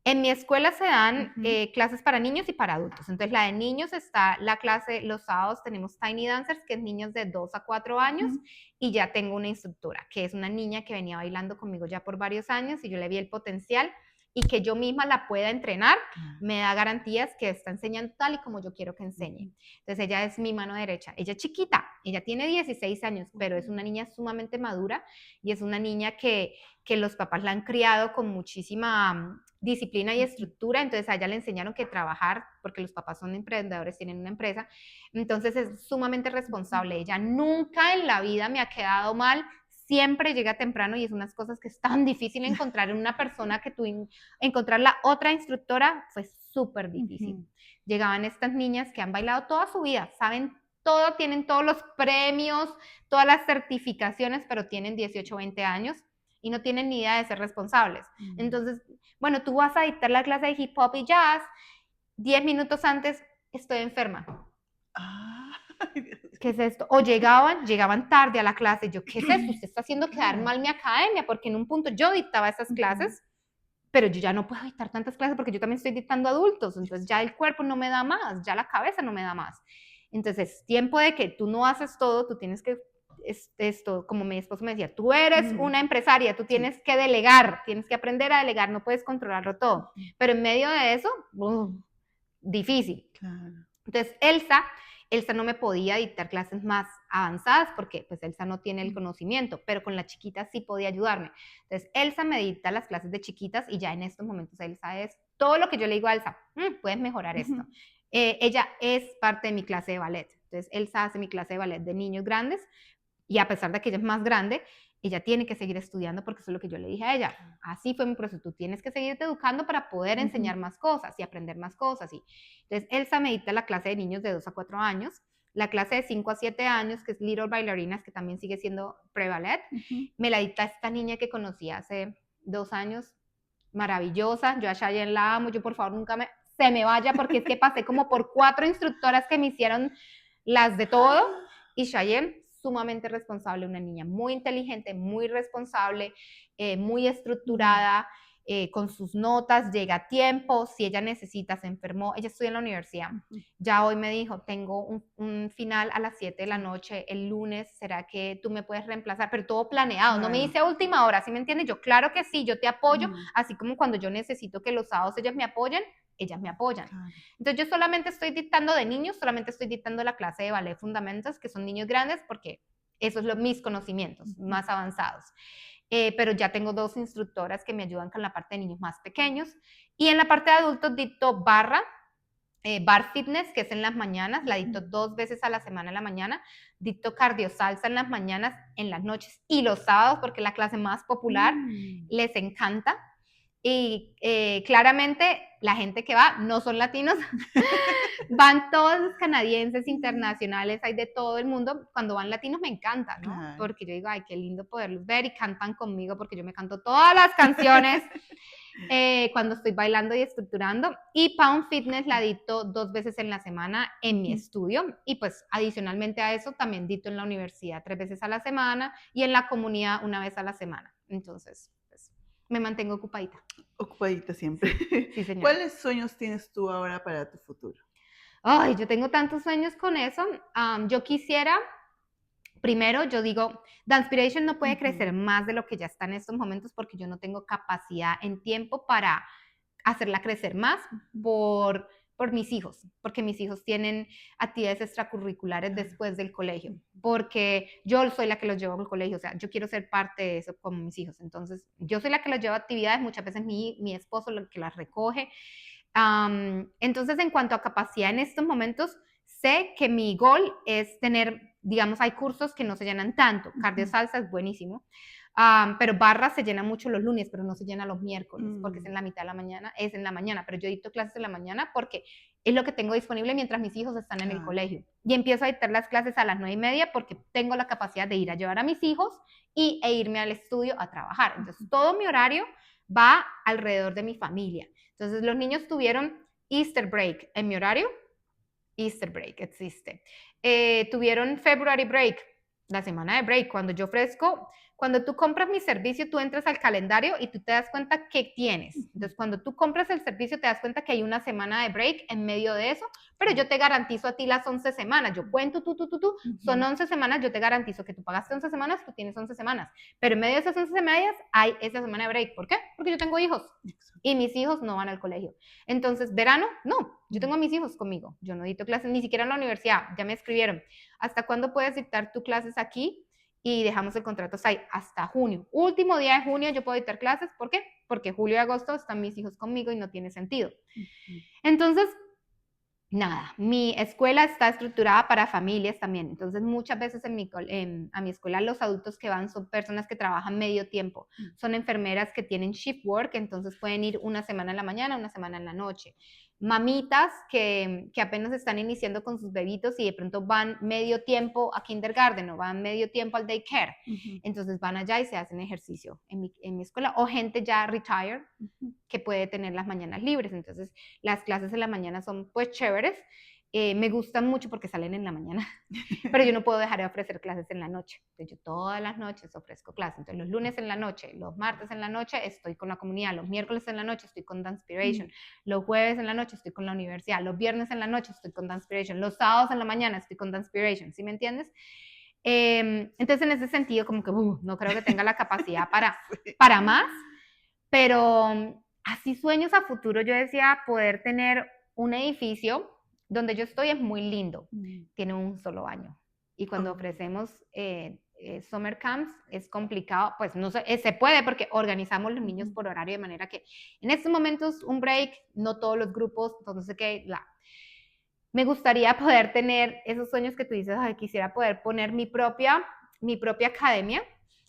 En mi escuela se dan clases para niños y para adultos. Entonces, la de niños está la clase, los sábados tenemos Tiny Dancers, que es niños de 2 a 4 años, y ya tengo una instructora, que es una niña que venía bailando conmigo ya por varios años, y yo le vi el potencial, y que yo misma la pueda entrenar, me da garantías que está enseñando tal y como yo quiero que enseñe. Entonces, ella es mi mano derecha. Ella es chiquita, ella tiene 16 años, pero es una niña sumamente madura, y es una niña que los papás la han criado con muchísima disciplina y estructura, entonces a ella le enseñaron que trabajar, porque los papás son emprendedores, tienen una empresa, entonces es sumamente responsable. Ella nunca en la vida me ha quedado mal, siempre llega temprano y es unas cosas que es tan difícil encontrar en una persona que encontrar la otra instructora fue súper difícil. Llegaban estas niñas que han bailado toda su vida, saben todo, tienen todos los premios, todas las certificaciones, pero tienen 18 o 20 años y no tienen ni idea de ser responsables. Entonces, bueno, tú vas a dictar la clase de hip hop y jazz, 10 minutos antes estoy enferma. ¿Qué es esto? O llegaban tarde a la clase, yo, ¿qué es esto? Usted está haciendo quedar mal mi academia, porque en un punto yo dictaba esas clases, pero yo ya no puedo dictar tantas clases porque yo también estoy dictando adultos, entonces ya el cuerpo no me da más, ya la cabeza no me da más. Entonces, tiempo de que tú no haces todo, tú tienes que esto, como mi esposo me decía, tú eres una empresaria, tú tienes que delegar, tienes que aprender a delegar, no puedes controlarlo todo, pero en medio de eso, difícil. Entonces, Elsa no me podía dictar clases más avanzadas porque pues Elsa no tiene el conocimiento, pero con la chiquita sí podía ayudarme. Entonces, Elsa me dicta las clases de chiquitas y ya en estos momentos Elsa es todo lo que yo le digo a Elsa, puedes mejorar esto. Ella es parte de mi clase de ballet. Entonces, Elsa hace mi clase de ballet de niños grandes y a pesar de que ella es más grande, ella tiene que seguir estudiando porque eso es lo que yo le dije a ella. Así fue mi proceso, tú tienes que seguirte educando para poder enseñar más cosas y aprender más cosas. Y entonces, Elsa me dicta la clase de niños de 2 a 4 años, la clase de 5 a 7 años, que es Little Bailarinas, que también sigue siendo pre-ballet, me la dicta esta niña que conocí hace 2 años, maravillosa. Yo a Cheyenne la amo, yo por favor nunca se me vaya porque es que pasé como por 4 instructoras que me hicieron las de todo y Cheyenne sumamente responsable, una niña muy inteligente, muy responsable, muy estructurada, con sus notas, llega a tiempo, si ella necesita, se enfermó, ella estudia en la universidad, ya hoy me dijo, tengo un final a las 7 de la noche, el lunes, ¿será que tú me puedes reemplazar? Pero todo planeado, no me dice a última hora, ¿sí me entiendes? Yo, claro que sí, yo te apoyo, así como cuando yo necesito que los sábados ellas me apoyen, ellas me apoyan. Entonces yo solamente estoy dictando de niños, solamente estoy dictando la clase de ballet fundamentos, que son niños grandes, porque esos son mis conocimientos más avanzados. Pero ya tengo 2 instructoras que me ayudan con la parte de niños más pequeños. Y en la parte de adultos dicto bar fitness, que es en las mañanas, la dicto 2 veces a la semana en la mañana, dicto cardio salsa en las mañanas, en las noches y los sábados, porque es la clase más popular, les encanta. Y claramente la gente que va no son latinos, van todos los canadienses, internacionales, hay de todo el mundo. Cuando van latinos me encanta, ¿no? Porque yo digo, ay, qué lindo poderlos ver y cantan conmigo porque yo me canto todas las canciones cuando estoy bailando y estructurando. Y Pound Fitness la dicto 2 veces en la semana en mi estudio y pues adicionalmente a eso también dicto en la universidad 3 veces a la semana y en la comunidad 1 vez a la semana. Entonces, pues, me mantengo ocupadita. Ocupadita siempre. Sí, señora. ¿Cuáles sueños tienes tú ahora para tu futuro? Ay, yo tengo tantos sueños con eso. Yo quisiera, primero, yo digo, Danspiration no puede crecer más de lo que ya está en estos momentos porque yo no tengo capacidad en tiempo para hacerla crecer más por mis hijos, porque mis hijos tienen actividades extracurriculares después del colegio, porque yo soy la que los llevo al colegio, o sea, yo quiero ser parte de eso como mis hijos, entonces yo soy la que los llevo a actividades, muchas veces mi esposo es el que las recoge. Entonces, en cuanto a capacidad en estos momentos, sé que mi goal es tener, digamos, hay cursos que no se llenan tanto, cardio salsa es buenísimo, pero barra se llena mucho los lunes, pero no se llena los miércoles, porque es en la mitad de la mañana, es en la mañana, pero yo dicto clases en la mañana porque es lo que tengo disponible mientras mis hijos están en el colegio. Y empiezo a dictar las clases a las 9:30 porque tengo la capacidad de ir a llevar a mis hijos e irme al estudio a trabajar. Entonces, todo mi horario va alrededor de mi familia. Entonces, los niños tuvieron Easter break en mi horario. Easter break existe. Tuvieron February break, la semana de break, cuando yo ofrezco, cuando tú compras mi servicio, tú entras al calendario y tú te das cuenta qué tienes. Entonces, cuando tú compras el servicio, te das cuenta que hay una semana de break en medio de eso, pero yo te garantizo a ti las 11 semanas. Yo cuento, son 11 semanas, yo te garantizo que tú pagaste 11 semanas, tú tienes 11 semanas. Pero en medio de esas 11 semanas hay esa semana de break. ¿Por qué? Porque yo tengo hijos y mis hijos no van al colegio. Entonces, verano, no, yo tengo a mis hijos conmigo. Yo no dicto clases ni siquiera en la universidad. Ya me escribieron, ¿hasta cuándo puedes dictar tus clases aquí? Y dejamos el contrato ahí hasta junio. Último día de junio yo puedo dictar clases. ¿Por qué? Porque julio y agosto están mis hijos conmigo y no tiene sentido. Entonces, nada, mi escuela está estructurada para familias también. Entonces, muchas veces a mi escuela los adultos que van son personas que trabajan medio tiempo. Son enfermeras que tienen shift work, entonces pueden ir una semana en la mañana, una semana en la noche. Mamitas que apenas están iniciando con sus bebitos y de pronto van medio tiempo a kindergarten o van medio tiempo al daycare. Entonces van allá y se hacen ejercicio en mi escuela. O gente ya retired que puede tener las mañanas libres. Entonces las clases en la mañana son pues chéveres. Me gustan mucho porque salen en la mañana, pero yo no puedo dejar de ofrecer clases en la noche. Entonces yo todas las noches ofrezco clases. Entonces los lunes en la noche, los martes en la noche estoy con la comunidad, los miércoles en la noche estoy con Danspiration, los jueves en la noche estoy con la universidad, los viernes en la noche estoy con Danspiration, los sábados en la mañana estoy con Danspiration, ¿sí me entiendes? Entonces en ese sentido como que no creo que tenga la capacidad para más, pero así sueños a futuro. Yo decía poder tener un edificio donde yo estoy es muy lindo, tiene un solo baño. Y cuando ofrecemos summer camps es complicado, pues no se puede porque organizamos los niños por horario de manera que en estos momentos un break, no todos los grupos, entonces que me gustaría poder tener esos sueños que tú dices, ay, quisiera poder poner mi propia academia,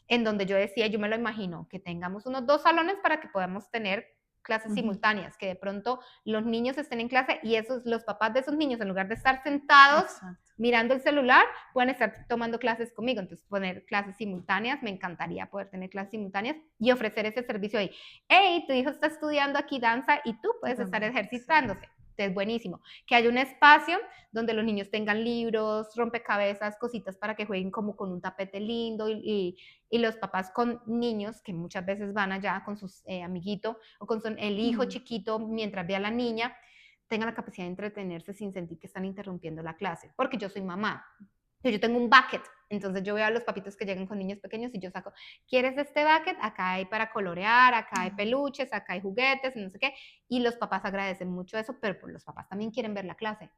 en donde yo decía, yo me lo imagino, que tengamos unos 2 salones para que podamos tener clases simultáneas, que de pronto los niños estén en clase y los papás de esos niños, en lugar de estar sentados mirando el celular, pueden estar tomando clases conmigo. Entonces, poner clases simultáneas, me encantaría poder tener clases simultáneas y ofrecer ese servicio ahí. Hey, tu hijo está estudiando aquí danza y tú puedes estar ejercitándose. Es buenísimo. Que haya un espacio donde los niños tengan libros, rompecabezas, cositas para que jueguen como con un tapete lindo y los papás con niños que muchas veces van allá con sus amiguitos o con el hijo chiquito mientras ve a la niña, tengan la capacidad de entretenerse sin sentir que están interrumpiendo la clase, porque yo soy mamá. Yo tengo un bucket, entonces yo veo a los papitos que llegan con niños pequeños y yo saco, ¿quieres este bucket? Acá hay para colorear, acá hay peluches, acá hay juguetes, no sé qué, y los papás agradecen mucho eso, pero pues los papás también quieren ver la clase,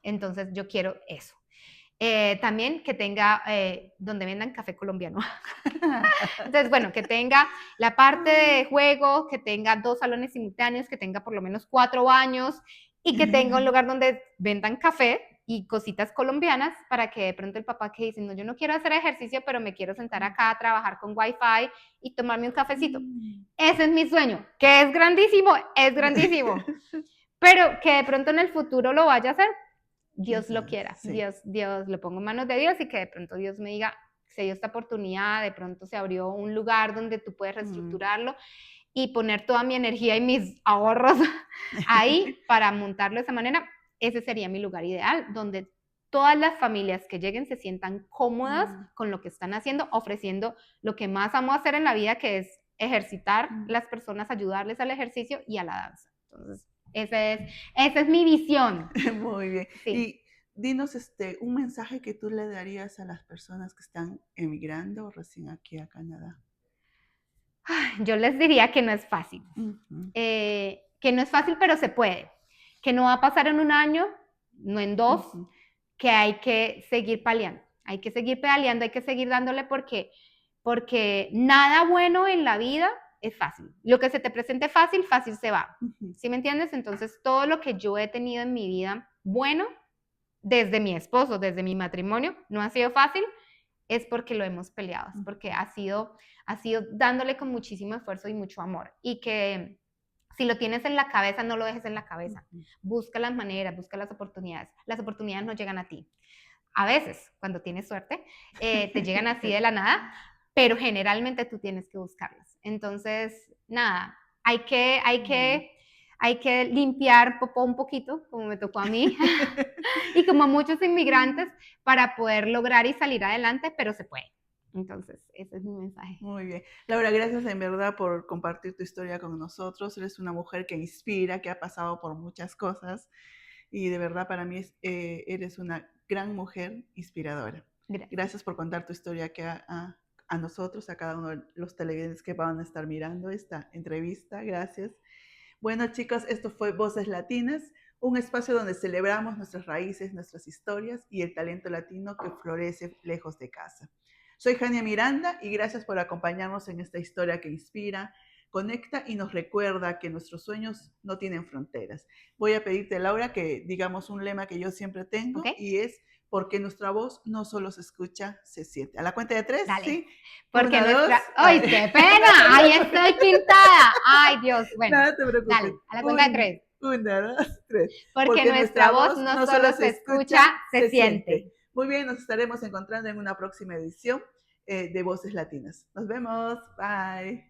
entonces yo quiero eso. También que tenga, donde vendan café colombiano. Entonces, bueno, que tenga la parte de juego, que tenga 2 salones simultáneos, que tenga por lo menos 4 baños y que tenga un lugar donde vendan café y cositas colombianas para que de pronto el papá que dice, no, yo no quiero hacer ejercicio, pero me quiero sentar acá a trabajar con Wi-Fi y tomarme un cafecito. Ese es mi sueño, que es grandísimo, pero que de pronto en el futuro lo vaya a hacer, Dios lo quiera, Dios lo pongo en manos de Dios y que de pronto Dios me diga, se dio esta oportunidad, de pronto se abrió un lugar donde tú puedes reestructurarlo y poner toda mi energía y mis ahorros ahí para montarlo de esa manera. Ese sería mi lugar ideal, donde todas las familias que lleguen se sientan cómodas con lo que están haciendo, ofreciendo lo que más amo hacer en la vida, que es ejercitar las personas, ayudarles al ejercicio y a la danza. Entonces, esa es mi visión. Muy bien. Sí. Y dinos un mensaje que tú le darías a las personas que están emigrando recién aquí a Canadá. Yo les diría que no es fácil. Que no es fácil, pero se puede. Que no va a pasar en un año, no en 2, que hay que seguir peleando. Hay que seguir pedaleando, hay que seguir dándole porque nada bueno en la vida es fácil. Lo que se te presente fácil, fácil se va. ¿Sí me entiendes? Entonces, todo lo que yo he tenido en mi vida bueno, desde mi esposo, desde mi matrimonio, no ha sido fácil, es porque lo hemos peleado, es porque ha sido dándole con muchísimo esfuerzo y mucho amor. Y que si lo tienes en la cabeza, no lo dejes en la cabeza. Busca las maneras, busca las oportunidades. Las oportunidades no llegan a ti. A veces, cuando tienes suerte, te llegan así de la nada, pero generalmente tú tienes que buscarlas. Entonces, nada, hay que limpiar popó un poquito, como me tocó a mí, y como a muchos inmigrantes, para poder lograr y salir adelante, pero se puede. Entonces, ese es mi mensaje. Muy bien. Laura, gracias en verdad por compartir tu historia con nosotros. Eres una mujer que inspira, que ha pasado por muchas cosas, y de verdad para mí eres una gran mujer inspiradora. Gracias por contar tu historia aquí a nosotros, a cada uno de los televidentes que van a estar mirando esta entrevista. Gracias. Bueno, chicos, esto fue Voces Latinas, un espacio donde celebramos nuestras raíces, nuestras historias y el talento latino que florece lejos de casa. Soy Jania Miranda y gracias por acompañarnos en esta historia que inspira, conecta y nos recuerda que nuestros sueños no tienen fronteras. Voy a pedirte, Laura, que digamos un lema que yo siempre tengo, y es: porque nuestra voz no solo se escucha, se siente. A la cuenta de 3, dale. ¿sí? Porque ¡ay, qué pena! ¡Ay, estoy pintada! ¡Ay, Dios! Bueno, no te preocupes. Dale, a la cuenta de 3. 1, 2, 3. Porque nuestra voz no solo se escucha, se siente. Muy bien, nos estaremos encontrando en una próxima edición de Voces Latinas. Nos vemos. Bye.